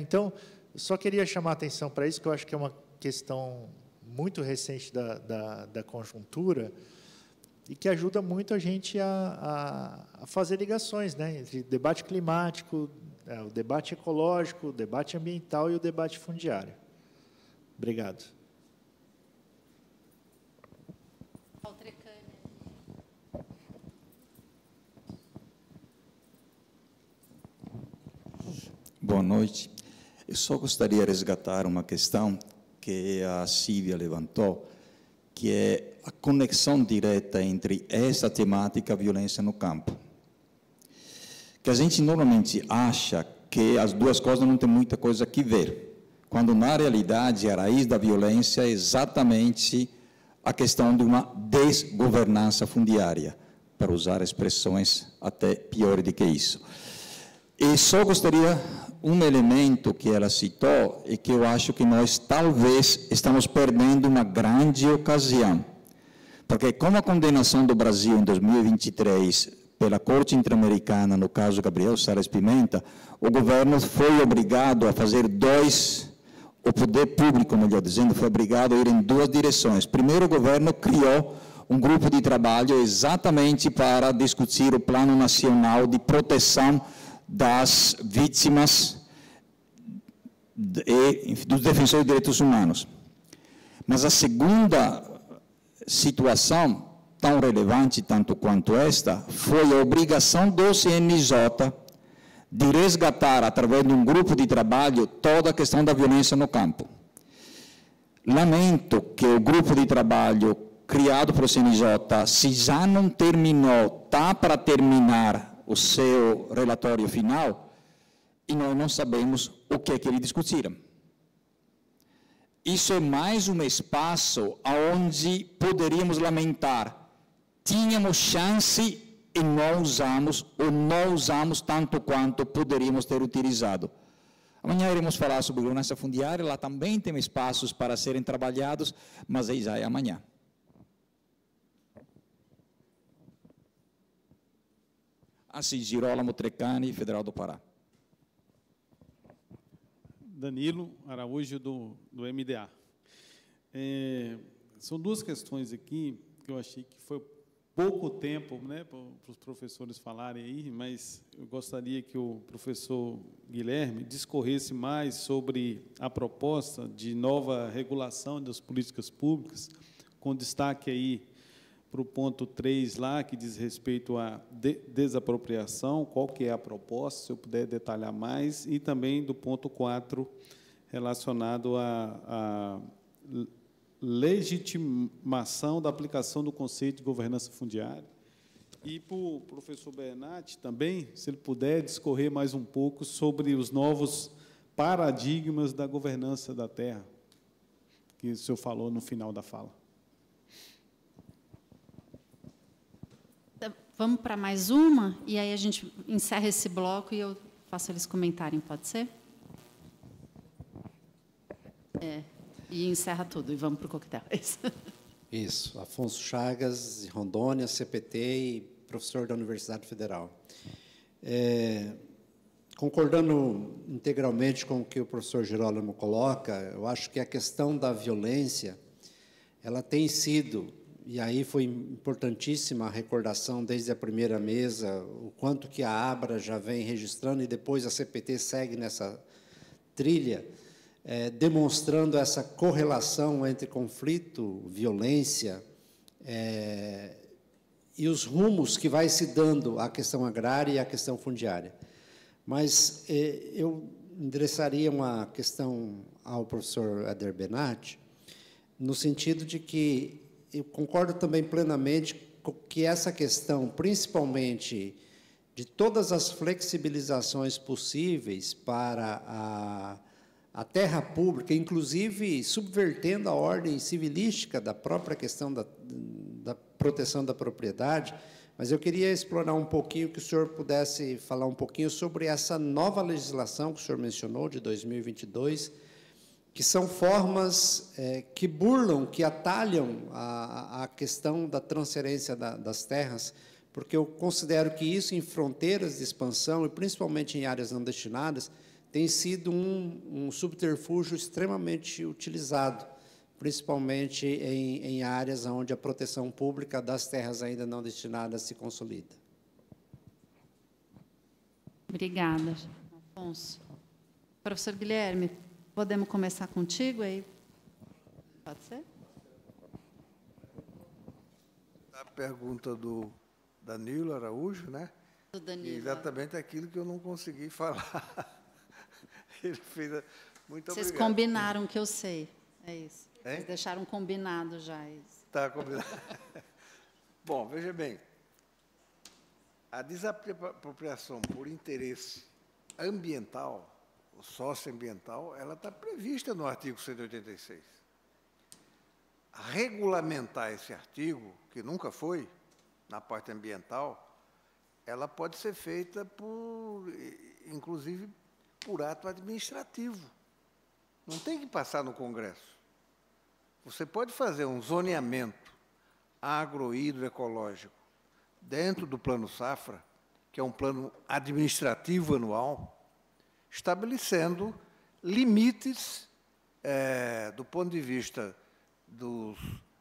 Então, eu só queria chamar a atenção para isso, que eu acho que é uma questão muito recente da conjuntura e que ajuda muito a gente a fazer ligações, né, entre debate climático, o debate ecológico, o debate ambiental e o debate fundiário. Obrigado. Boa noite. Eu só gostaria de resgatar uma questão que a Silvia levantou, que é a conexão direta entre essa temática e a violência no campo. Que a gente normalmente acha que as duas coisas não têm muita coisa a ver, quando, na realidade, a raiz da violência é exatamente a questão de uma desgovernança fundiária, para usar expressões até piores do que isso. E só gostaria um elemento que ela citou e que eu acho que nós talvez estamos perdendo uma grande ocasião, porque com a condenação do Brasil em 2023 pela Corte Interamericana, no caso Gabriel Salles Pimenta, o governo foi obrigado a fazer o poder público, melhor dizendo, foi obrigado a ir em duas direções. Primeiro, o governo criou um grupo de trabalho exatamente para discutir o Plano Nacional de Proteção das Vítimas e dos Defensores de Direitos Humanos. Mas a segunda situação, tão relevante tanto quanto esta, foi a obrigação do CNJ de resgatar, através de um grupo de trabalho, toda a questão da violência no campo. Lamento que o grupo de trabalho criado pelo CNJ, se já não terminou, está para terminar o seu relatório final, e nós não sabemos o que é que eles discutiram. Isso é mais um espaço onde poderíamos lamentar. Tínhamos chance e não usamos, ou não usamos tanto quanto poderíamos ter utilizado. Amanhã iremos falar sobre governança fundiária, lá também tem espaços para serem trabalhados, mas aí já é amanhã. Assim, Girolamo Treccani, Federal do Pará. Danilo Araújo, do MDA. São duas questões aqui que eu achei que foi pouco tempo, né, para os professores falarem aí, mas eu gostaria que o professor Guilherme discorresse mais sobre a proposta de nova regulação das políticas públicas, com destaque aí para o ponto 3 lá, que diz respeito à desapropriação, qual que é a proposta, se eu puder detalhar mais, e também do ponto 4, relacionado à legitimação da aplicação do conceito de governança fundiária. E para o professor Bernatti também, se ele puder discorrer mais um pouco sobre os novos paradigmas da governança da terra, que o senhor falou no final da fala. Vamos para mais uma, e aí a gente encerra esse bloco e eu faço eles comentarem, pode ser? E encerra tudo, e vamos para o coquetel. Isso. Afonso Chagas, de Rondônia, CPT e professor da Universidade Federal. Concordando integralmente com o que o professor Girolamo coloca, eu acho que a questão da violência, ela tem sido, e aí foi importantíssima a recordação desde a primeira mesa, o quanto que a ABRA já vem registrando, e depois a CPT segue nessa trilha, demonstrando essa correlação entre conflito, violência, e os rumos que vai se dando à questão agrária e à questão fundiária. Mas eu endereçaria uma questão ao professor Éder Bernatti, no sentido de que eu concordo também plenamente com que essa questão, principalmente de todas as flexibilizações possíveis para a terra pública, inclusive subvertendo a ordem civilística da própria questão da proteção da propriedade, mas eu queria explorar um pouquinho, que o senhor pudesse falar um pouquinho sobre essa nova legislação que o senhor mencionou, de 2022, que são formas que burlam, que atalham a questão da transferência das terras, porque eu considero que isso, em fronteiras de expansão, e principalmente em áreas não destinadas, tem sido um subterfúgio extremamente utilizado, principalmente em áreas onde a proteção pública das terras ainda não destinadas se consolida. Obrigada, Afonso. Professor Guilherme, podemos começar contigo aí? Pode ser? A pergunta do Danilo Araújo, né? Do Danilo. Exatamente aquilo que eu não consegui falar. Ele fez. Muito Vocês obrigado. combinaram, que eu sei. É isso. Hein? Vocês deixaram combinado já isso. Está combinado. Bom, veja bem. A desapropriação por interesse ambiental, o socioambiental, ela está prevista no artigo 186. Regulamentar esse artigo, que nunca foi, na parte ambiental, ela pode ser feita inclusive, por ato administrativo. Não tem que passar no Congresso. Você pode fazer um zoneamento agrohidroecológico dentro do Plano Safra, que é um plano administrativo anual, estabelecendo limites do ponto de vista dos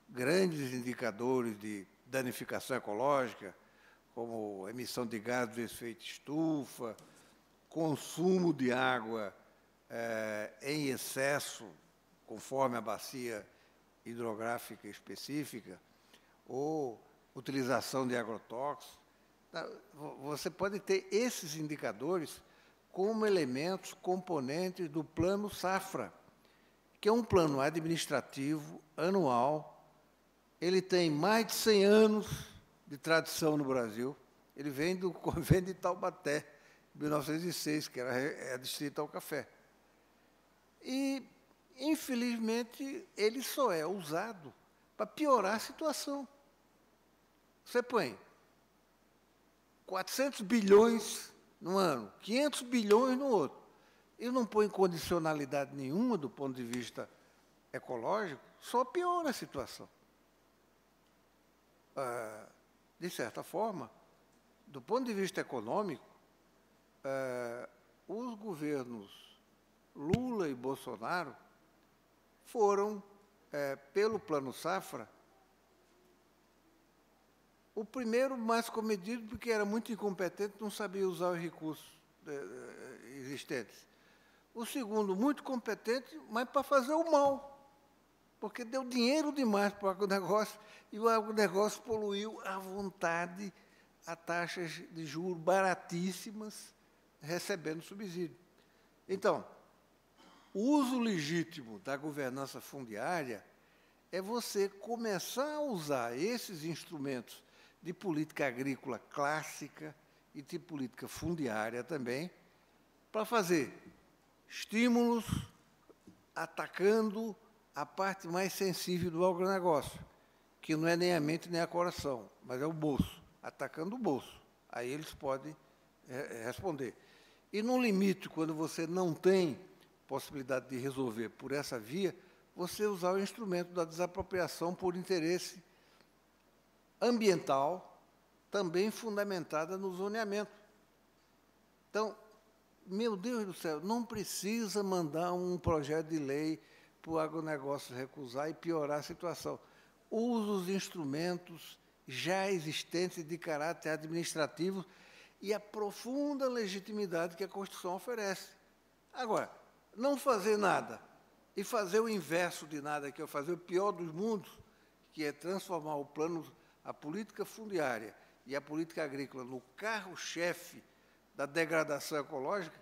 grandes indicadores de danificação ecológica, como emissão de gases de efeito estufa, consumo de água em excesso, conforme a bacia hidrográfica específica, ou utilização de agrotóxicos. Você pode ter esses indicadores como elementos, componentes do Plano Safra, que é um plano administrativo anual. Ele tem mais de 100 anos de tradição no Brasil. Ele vem do convento de Taubaté, 1906, que era distrito ao café. E infelizmente, ele só é usado para piorar a situação. Você põe 400 bilhões no ano, 500 bilhões no outro, e não põe condicionalidade nenhuma do ponto de vista ecológico, só piora a situação. De certa forma, do ponto de vista econômico, os governos Lula e Bolsonaro foram, pelo Plano Safra, o primeiro mais comedido, porque era muito incompetente, não sabia usar os recursos existentes. O segundo, muito competente, mas para fazer o mal, porque deu dinheiro demais para o agronegócio, e o agronegócio poluiu à vontade a taxas de juros baratíssimas, recebendo subsídio. Então, o uso legítimo da governança fundiária é você começar a usar esses instrumentos de política agrícola clássica e de política fundiária também, para fazer estímulos atacando a parte mais sensível do agronegócio, que não é nem a mente nem a coração, mas é o bolso, atacando o bolso. Aí eles podem responder. E, no limite, quando você não tem possibilidade de resolver por essa via, você usar o instrumento da desapropriação por interesse ambiental, também fundamentada no zoneamento. Então, meu Deus do céu, não precisa mandar um projeto de lei para o agronegócio recusar e piorar a situação. Use os instrumentos já existentes de caráter administrativo e a profunda legitimidade que a Constituição oferece. Agora, não fazer nada e fazer o inverso de nada, que é fazer o pior dos mundos, que é transformar o plano, a política fundiária e a política agrícola no carro-chefe da degradação ecológica,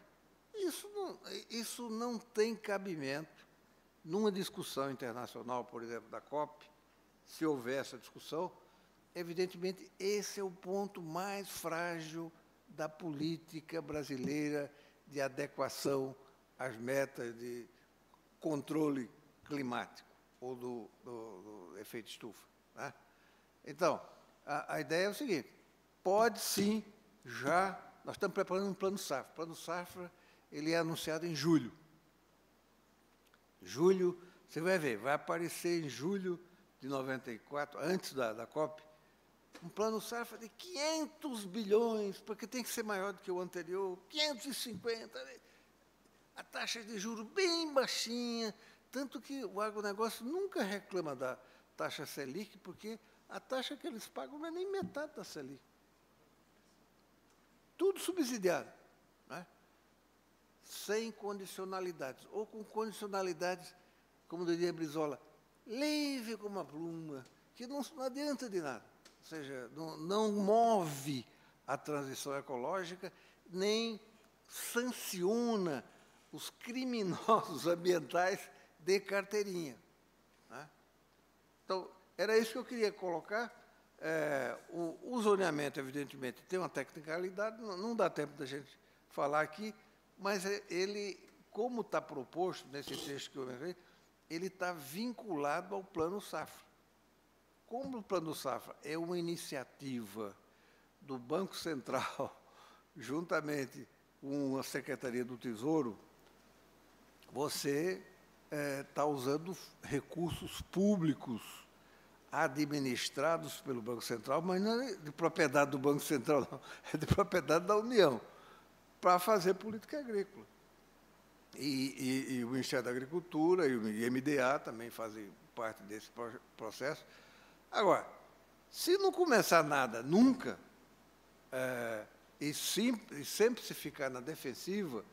isso não tem cabimento numa discussão internacional, por exemplo, da COP, se houver essa discussão. Evidentemente, esse é o ponto mais frágil da política brasileira de adequação às metas de controle climático ou do efeito estufa. Né? Então, a ideia é o seguinte, pode sim, já, nós estamos preparando um plano Safra. O plano Safra, ele é anunciado em julho. Julho, você vai ver, vai aparecer em julho de 94, antes da COP, um plano Safra de 500 bilhões, porque tem que ser maior do que o anterior, 550, a taxa de juros bem baixinha, tanto que o agronegócio nunca reclama da taxa Selic, porque a taxa que eles pagam não é nem metade da Selic. Tudo subsidiado, né? Sem condicionalidades, ou com condicionalidades, como diria Brizola, leve como a pluma, que não adianta de nada. Ou seja, não move a transição ecológica, nem sanciona os criminosos ambientais de carteirinha. Né? Então, era isso que eu queria colocar. O zoneamento, evidentemente, tem uma tecnicalidade, não dá tempo da gente falar aqui, mas ele, como está proposto nesse texto que eu mencionei, ele está vinculado ao Plano Safra. Como o Plano Safra é uma iniciativa do Banco Central, juntamente com a Secretaria do Tesouro, você está usando recursos públicos administrados pelo Banco Central, mas não é de propriedade do Banco Central, não, é de propriedade da União, para fazer política agrícola. E o Ministério da Agricultura e o IMDA também fazem parte desse processo. Agora, se não começar nada nunca, e sempre se ficar na defensiva,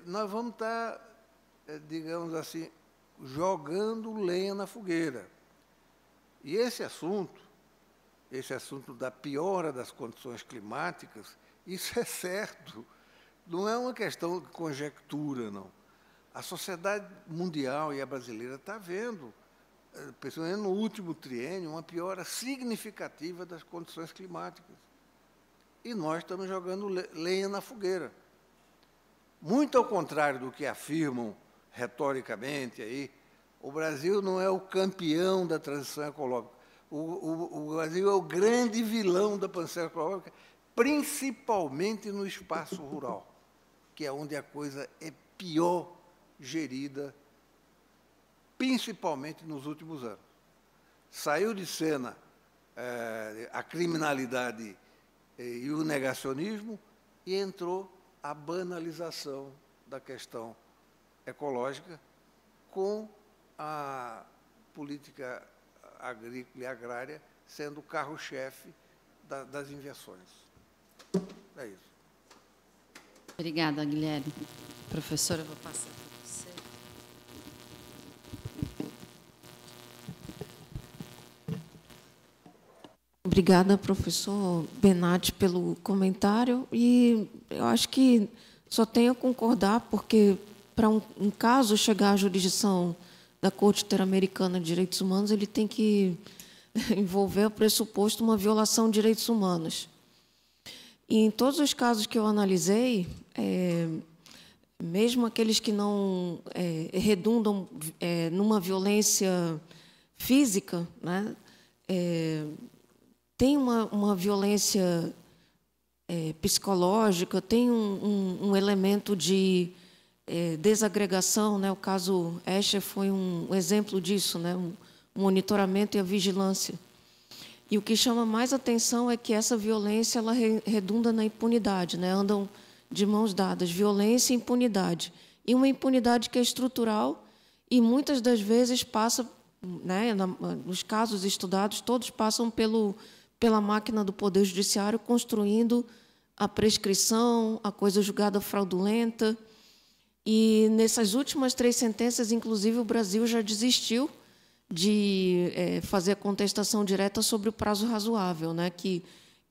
nós vamos estar, digamos assim, jogando lenha na fogueira. E esse assunto da piora das condições climáticas, isso é certo, não é uma questão de conjectura, não. A sociedade mundial e a brasileira está vendo, principalmente no último triênio, uma piora significativa das condições climáticas. E nós estamos jogando lenha na fogueira. Muito ao contrário do que afirmam retoricamente, aí, o Brasil não é o campeão da transição ecológica. O Brasil é o grande vilão da transição ecológica, principalmente no espaço rural, que é onde a coisa é pior gerida, principalmente nos últimos anos. Saiu de cena a criminalidade e o negacionismo e entrou a banalização da questão ecológica com a política agrícola e agrária sendo o carro-chefe das inversões. É isso. Obrigada, Guilherme. Professora, eu vou passar para você. Obrigada, professor Benatti, pelo comentário. E eu acho que só tenho a concordar, porque para um caso chegar à jurisdição da Corte Interamericana de Direitos Humanos, ele tem que envolver o pressuposto uma violação de direitos humanos. E em todos os casos que eu analisei, mesmo aqueles que não redundam numa violência física, né, tem uma violência psicológica, tem um elemento de desagregação, né? O caso Escher foi um exemplo disso, né? Um monitoramento e a vigilância. E o que chama mais atenção é que essa violência ela redunda na impunidade, né? Andam de mãos dadas, violência e impunidade. E uma impunidade que é estrutural e muitas das vezes passa, né, nos casos estudados, todos passam pela máquina do Poder Judiciário, construindo a prescrição, a coisa julgada fraudulenta. E nessas últimas 3 sentenças, inclusive, o Brasil já desistiu de fazer a contestação direta sobre o prazo razoável, né, que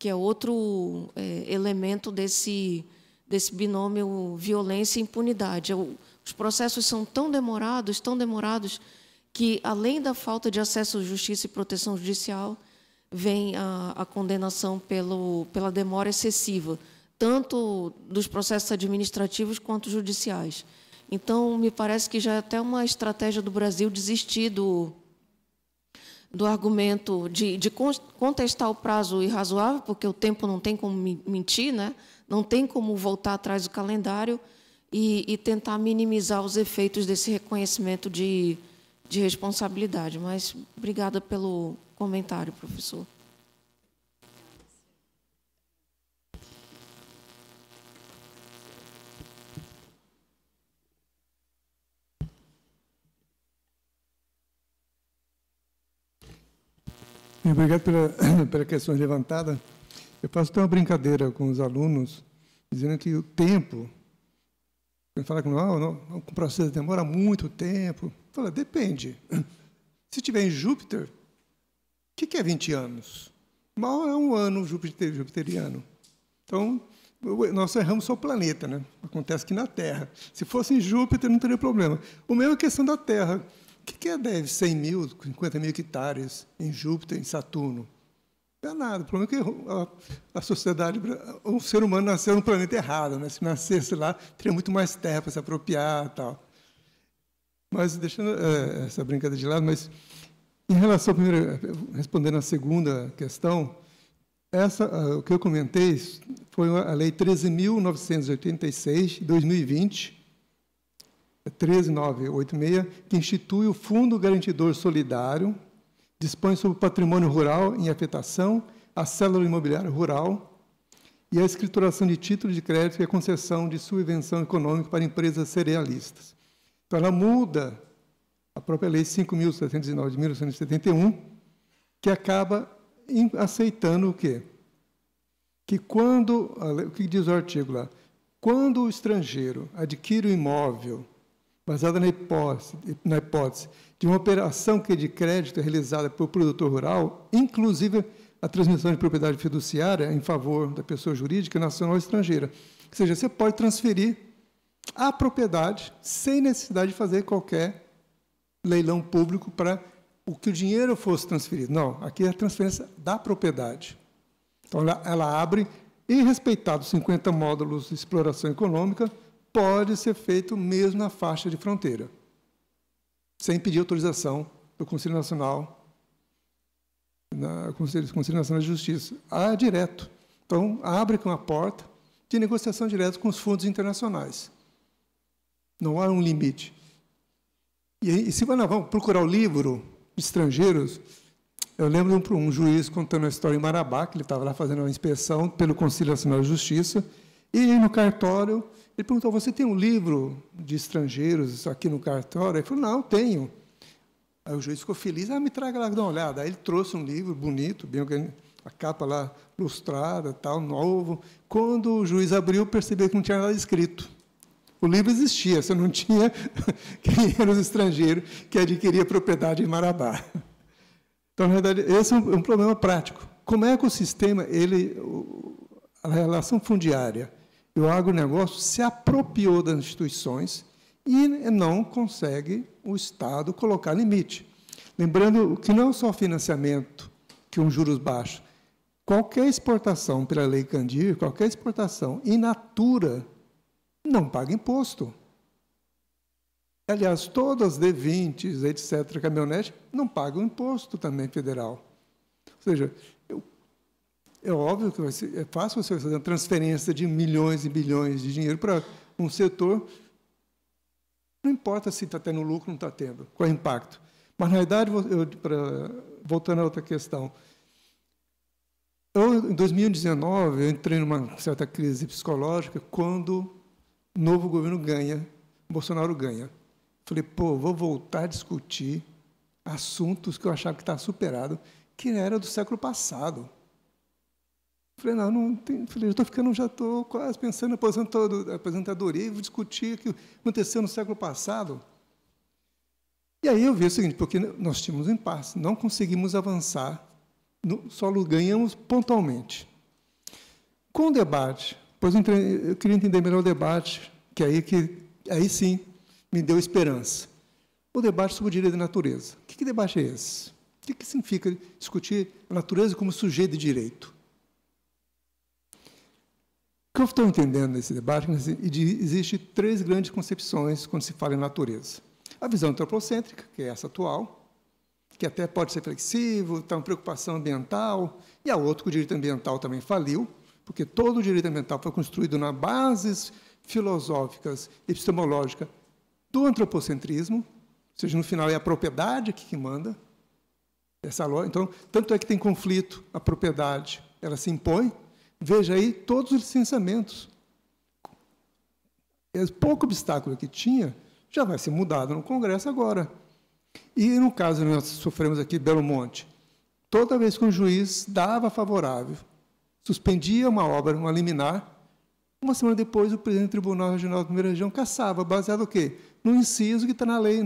é outro elemento desse binômio violência e impunidade. Os processos são tão demorados, que, além da falta de acesso à justiça e proteção judicial, vem a condenação pela demora excessiva, tanto dos processos administrativos quanto judiciais. Então, me parece que já é até uma estratégia do Brasil desistir do argumento de contestar o prazo irrazoável, porque o tempo não tem como mentir, né? Não tem como voltar atrás do calendário e tentar minimizar os efeitos desse reconhecimento de responsabilidade. Mas obrigada pelo comentário, professor. Obrigado pela questão levantada. Eu faço até uma brincadeira com os alunos, dizendo que o tempo, quando fala que o processo demora muito tempo, fala, depende. Se estiver em Júpiter, o que é 20 anos? Mal é um ano jupiteriano. Então, nós erramos só o planeta, né? Acontece aqui na Terra. Se fosse em Júpiter, não teria problema. O mesmo é a questão da Terra. O que é 100 mil, 50 mil hectares em Júpiter, em Saturno? Não é nada. O problema é que a sociedade, o ser humano nasceu no planeta errado, né? Se nascesse lá, teria muito mais terra para se apropriar e tal. Mas, deixando essa brincadeira de lado, mas em relação, primeiro, respondendo à segunda questão, o que eu comentei foi a Lei 13.986, de 2020, 13986, que institui o Fundo Garantidor Solidário, dispõe sobre o patrimônio rural em afetação, a célula imobiliária rural e a escrituração de títulos de crédito e a concessão de subvenção econômica para empresas cerealistas. Então, ela muda a própria Lei 5.709 de 1971, que acaba aceitando o quê? Que quando, o que diz o artigo lá? Quando o estrangeiro adquire o imóvel baseada na hipótese de uma operação que de crédito é realizada pelo produtor rural, inclusive a transmissão de propriedade fiduciária em favor da pessoa jurídica nacional ou estrangeira. Ou seja, você pode transferir a propriedade sem necessidade de fazer qualquer leilão público para o que o dinheiro fosse transferido. Não, aqui é a transferência da propriedade. Então, ela abre, e respeitados 50 módulos de exploração econômica, pode ser feito mesmo na faixa de fronteira, sem pedir autorização do Conselho Nacional, Conselho Nacional de Justiça. Direto. Então, abre com a porta de negociação direta com os fundos internacionais. Não há um limite. E se vamos procurar o livro de estrangeiros, eu lembro de um juiz contando a história em Marabá, que ele estava lá fazendo uma inspeção pelo Conselho Nacional de Justiça, e no cartório, ele perguntou, você tem um livro de estrangeiros aqui no cartório? Ele falou, não, tenho. Aí o juiz ficou feliz, me traga lá, dá uma olhada. Aí ele trouxe um livro bonito, bem a capa lá lustrada, tal, novo. Quando o juiz abriu, percebeu que não tinha nada escrito. O livro existia, você não tinha quem era os estrangeiros que adquiria propriedade em Marabá. Então, na verdade, esse é um problema prático. Como é que o sistema, a relação fundiária e o agronegócio se apropriou das instituições e não consegue o Estado colocar limite. Lembrando que não é só financiamento, que um juros baixo. Qualquer exportação pela Lei Candir, qualquer exportação in natura, não paga imposto. Aliás, todas as D20, etc., caminhonete, não pagam imposto também federal. Ou seja, é óbvio que é fácil você fazer uma transferência de milhões e bilhões de dinheiro para um setor, não importa se está tendo lucro ou não está tendo, qual é o impacto. Mas, na realidade, voltando a outra questão, em 2019, eu entrei numa certa crise psicológica quando o novo governo ganha, Bolsonaro ganha. Falei, vou voltar a discutir assuntos que eu achava que estava superado, que era do século passado. Falei, não tem. Falei, já estou quase pensando na aposentadoria e vou discutir o que aconteceu no século passado. E aí eu vi o seguinte, porque nós tínhamos um impasse, não conseguimos avançar, só ganhamos pontualmente. Com o debate, pois eu queria entender melhor o debate, que aí sim me deu esperança. O debate sobre o direito da natureza. Que debate é esse? O que significa discutir a natureza como sujeito de direito? O que eu estou entendendo nesse debate é que existem 3 grandes concepções quando se fala em natureza. A visão antropocêntrica, que é essa atual, que até pode ser flexível, está uma preocupação ambiental, e a outra, que o direito ambiental também faliu, porque todo o direito ambiental foi construído nas bases filosóficas, epistemológicas do antropocentrismo, ou seja, no final é a propriedade que manda. Então, tanto é que tem conflito, a propriedade, ela se impõe. Veja aí todos os licenciamentos. O pouco obstáculo que tinha já vai ser mudado no Congresso agora. E, no caso que nós sofremos aqui em Belo Monte, toda vez que um juiz dava favorável, suspendia uma obra, uma liminar, uma semana depois o presidente do Tribunal Regional da Primeira Região cassava, baseado no quê? No inciso que está na lei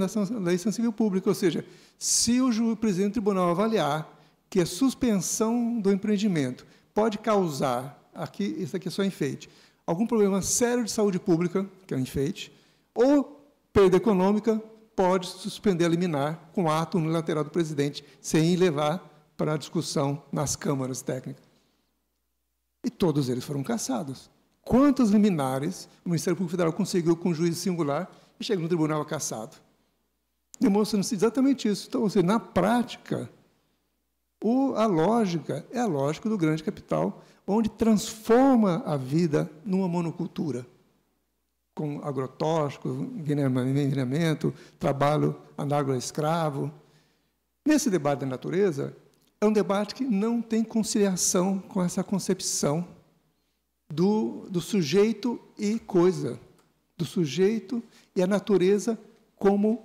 civil pública, ou seja, se o presidente do tribunal avaliar que a suspensão do empreendimento pode causar, isso aqui é só enfeite, algum problema sério de saúde pública, que é um enfeite, ou perda econômica, pode suspender a liminar com ato unilateral do presidente, sem levar para a discussão nas câmaras técnicas. E todos eles foram cassados. Quantas liminares o Ministério Público Federal conseguiu com um juízo singular e chega no tribunal cassado? Demonstrando-se exatamente isso. Então, ou seja, na prática, a lógica é a lógica do grande capital, onde transforma a vida numa monocultura, com agrotóxico, envenenamento, trabalho análogo escravo. Nesse debate da natureza, é um debate que não tem conciliação com essa concepção do sujeito e coisa, do sujeito e a natureza como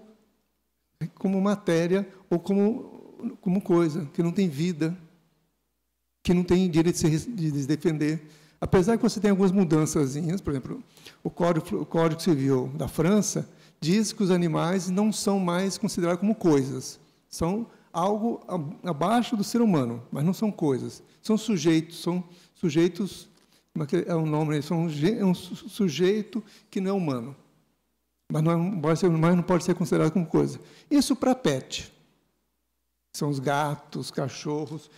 matéria ou como coisa, que não tem vida, que não tem direito de se defender. Apesar que você tem algumas mudançazinhas, por exemplo, o Código Civil da França diz que os animais não são mais considerados como coisas, são algo abaixo do ser humano, mas não são coisas, são sujeitos, como é o nome? É um sujeito que não é humano, mas não pode ser considerado como coisa. Isso para pet, são os gatos, cachorros.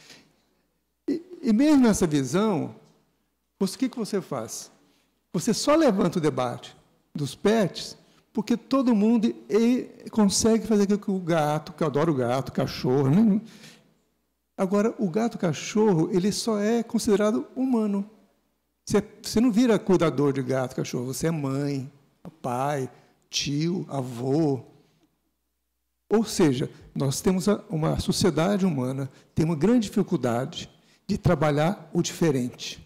E mesmo nessa visão, o que você faz? Você só levanta o debate dos pets, porque todo mundo consegue fazer aquilo que o gato, que eu adoro o gato, cachorro. Né? Agora, o gato, cachorro, ele só é considerado humano. Você não vira cuidador de gato, cachorro. Você é mãe, pai, tio, avô. Ou seja, nós temos uma sociedade humana, tem uma grande dificuldade de trabalhar o diferente.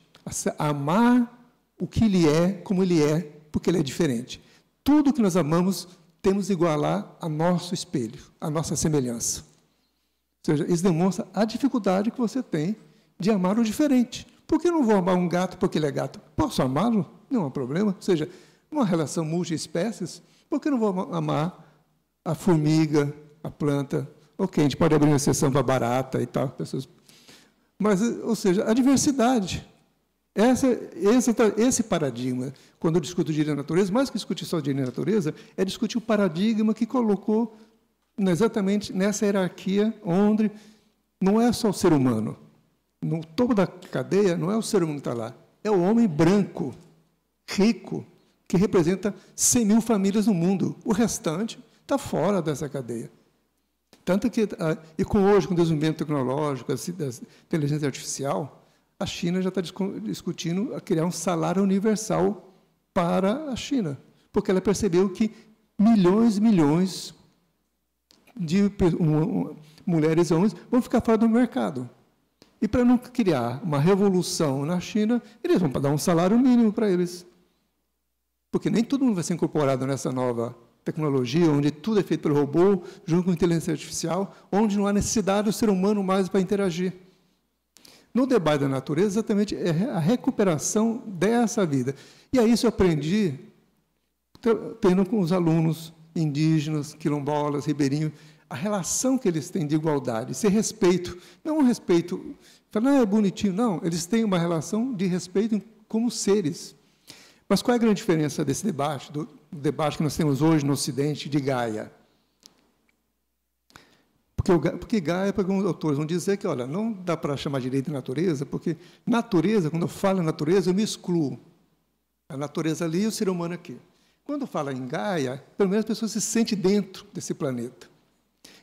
Amar o que ele é, como ele é, porque ele é diferente. Tudo que nós amamos, temos de igualar a nosso espelho, a nossa semelhança. Ou seja, isso demonstra a dificuldade que você tem de amar o diferente. Por que eu não vou amar um gato porque ele é gato? Posso amá-lo? Não há problema. Ou seja, uma relação multi-espécies, por que eu não vou amar a formiga, a planta? Ok, a gente pode abrir uma exceção para barata e tal. Mas, ou seja, a diversidade. Esse paradigma, quando eu discuto direito da natureza, mais que discutir só direito da natureza, é discutir o paradigma que colocou exatamente nessa hierarquia, onde não é só o ser humano. No topo da cadeia, não é o ser humano que está lá, é o homem branco, rico, que representa 100 mil famílias no mundo. O restante está fora dessa cadeia. Tanto que, e hoje, com o desenvolvimento tecnológico, da inteligência artificial, a China já está discutindo a criar um salário universal para a China, porque ela percebeu que milhões e milhões de mulheres e homens vão ficar fora do mercado. E para não criar uma revolução na China, eles vão dar um salário mínimo para eles. Porque nem todo mundo vai ser incorporado nessa nova tecnologia, onde tudo é feito pelo robô, junto com a inteligência artificial, onde não há necessidade do ser humano mais para interagir. No debate da natureza, exatamente, é a recuperação dessa vida. E aí isso eu aprendi tendo com os alunos indígenas, quilombolas, ribeirinhos, a relação que eles têm de igualdade, esse respeito. Não um respeito, não é bonitinho, não. Eles têm uma relação de respeito como seres. Mas qual é a grande diferença desse debate, do debate que nós temos hoje no Ocidente, de Gaia? Porque Gaia, porque alguns autores vão dizer que, olha, não dá para chamar de lei de natureza, porque natureza, quando eu falo em natureza, eu me excluo. A natureza ali e o ser humano aqui. Quando fala em Gaia, pelo menos a pessoa se sente dentro desse planeta.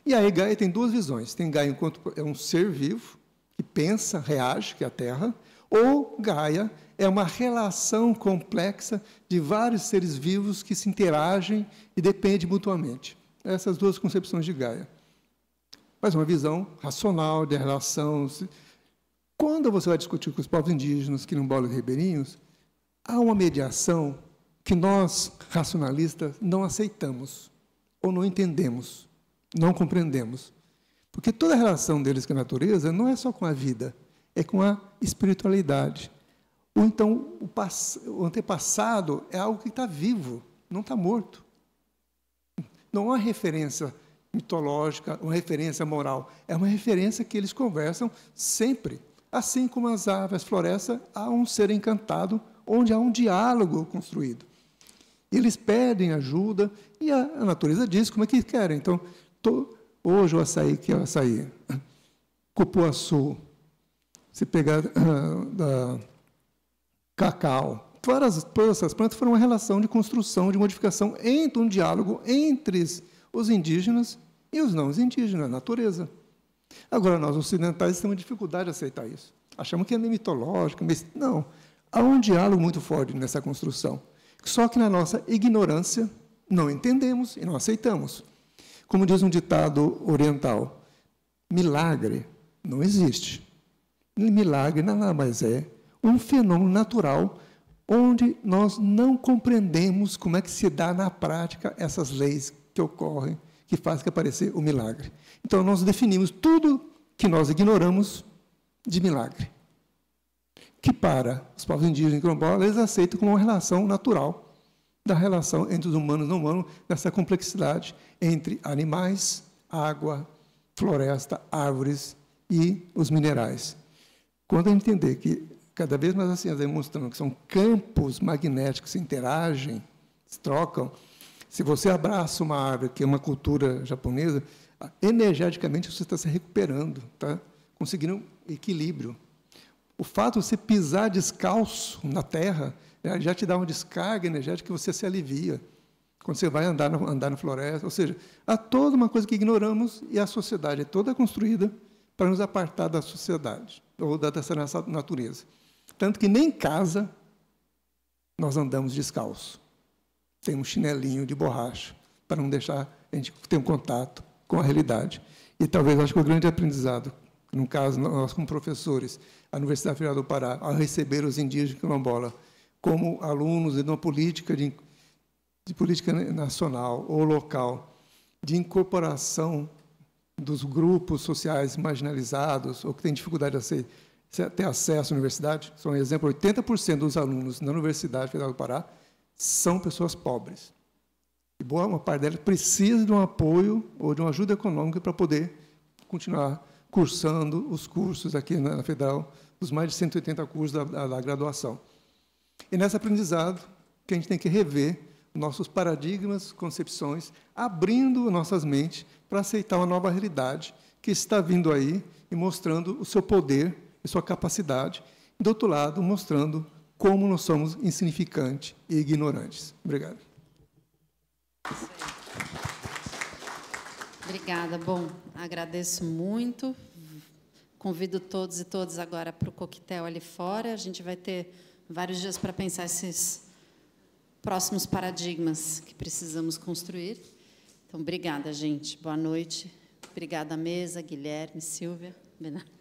E aí Gaia tem duas visões. Tem Gaia enquanto é um ser vivo, que pensa, reage, que é a Terra, ou Gaia é uma relação complexa de vários seres vivos que se interagem e dependem mutuamente. Essas duas concepções de Gaia. Mas uma visão racional de relação. Quando você vai discutir com os povos indígenas, quilombolas e ribeirinhos, há uma mediação que nós, racionalistas, não aceitamos, ou não entendemos, não compreendemos. Porque toda a relação deles com a natureza não é só com a vida, é com a espiritualidade. Ou então, o antepassado é algo que está vivo, não está morto. Não há referência mitológica, uma referência moral. É uma referência que eles conversam sempre. Assim como as aves, as florestas, há um ser encantado, onde há um diálogo construído. Eles pedem ajuda e a natureza diz como é que querem. Então, hoje o açaí, que é o açaí, cupuaçu, se pegar cacau, todas essas plantas foram uma relação de construção, de modificação, entre um diálogo entre os indígenas e os não indígenas, a natureza. Agora, nós ocidentais temos dificuldade de aceitar isso. Achamos que é meio mitológico, mas não. Há um diálogo muito forte nessa construção. Só que na nossa ignorância não entendemos e não aceitamos. Como diz um ditado oriental, milagre não existe. Milagre nada mais é um fenômeno natural onde nós não compreendemos como é que se dá na prática essas leis que ocorrem, que fazem que aparecer o milagre. Então, nós definimos tudo que nós ignoramos de milagre. Que para os povos indígenas e quilombolas, eles aceitam como uma relação natural da relação entre os humanos e não humanos, dessa complexidade entre animais, água, floresta, árvores e os minerais. Quando a gente entender que cada vez mais assim, demonstrando que são campos magnéticos que se interagem, se trocam, se você abraça uma árvore, que é uma cultura japonesa, energeticamente você está se recuperando, está conseguindo equilíbrio. O fato de você pisar descalço na terra já te dá uma descarga energética que você se alivia quando você vai andar na floresta. Ou seja, há toda uma coisa que ignoramos e a sociedade é toda construída para nos apartar da sociedade, ou dessa nossa natureza. Tanto que nem em casa nós andamos descalço. Tem um chinelinho de borracha para não deixar a gente ter um contato com a realidade. E talvez, acho que o grande aprendizado, no caso, nós como professores, a Universidade Federal do Pará, ao receber os indígenas quilombola como alunos de uma política de política nacional ou local, de incorporação dos grupos sociais marginalizados ou que têm dificuldade de ter acesso à universidade. Só um exemplo, 80% dos alunos na Universidade Federal do Pará são pessoas pobres. E boa uma parte delas precisa de um apoio ou de uma ajuda econômica para poder continuar cursando os cursos aqui na Federal, os mais de 180 cursos da graduação. E nesse aprendizado que a gente tem que rever nossos paradigmas, concepções, abrindo nossas mentes para aceitar uma nova realidade que está vindo aí e mostrando o seu poder e sua capacidade. E, do outro lado, mostrando como nós somos insignificantes e ignorantes. Obrigado. Obrigada. Bom, agradeço muito. Convido todos e todas agora para o coquetel ali fora. A gente vai ter vários dias para pensar esses próximos paradigmas que precisamos construir. Então, obrigada, gente. Boa noite. Obrigada, mesa, Guilherme, Silvia, Bernardo.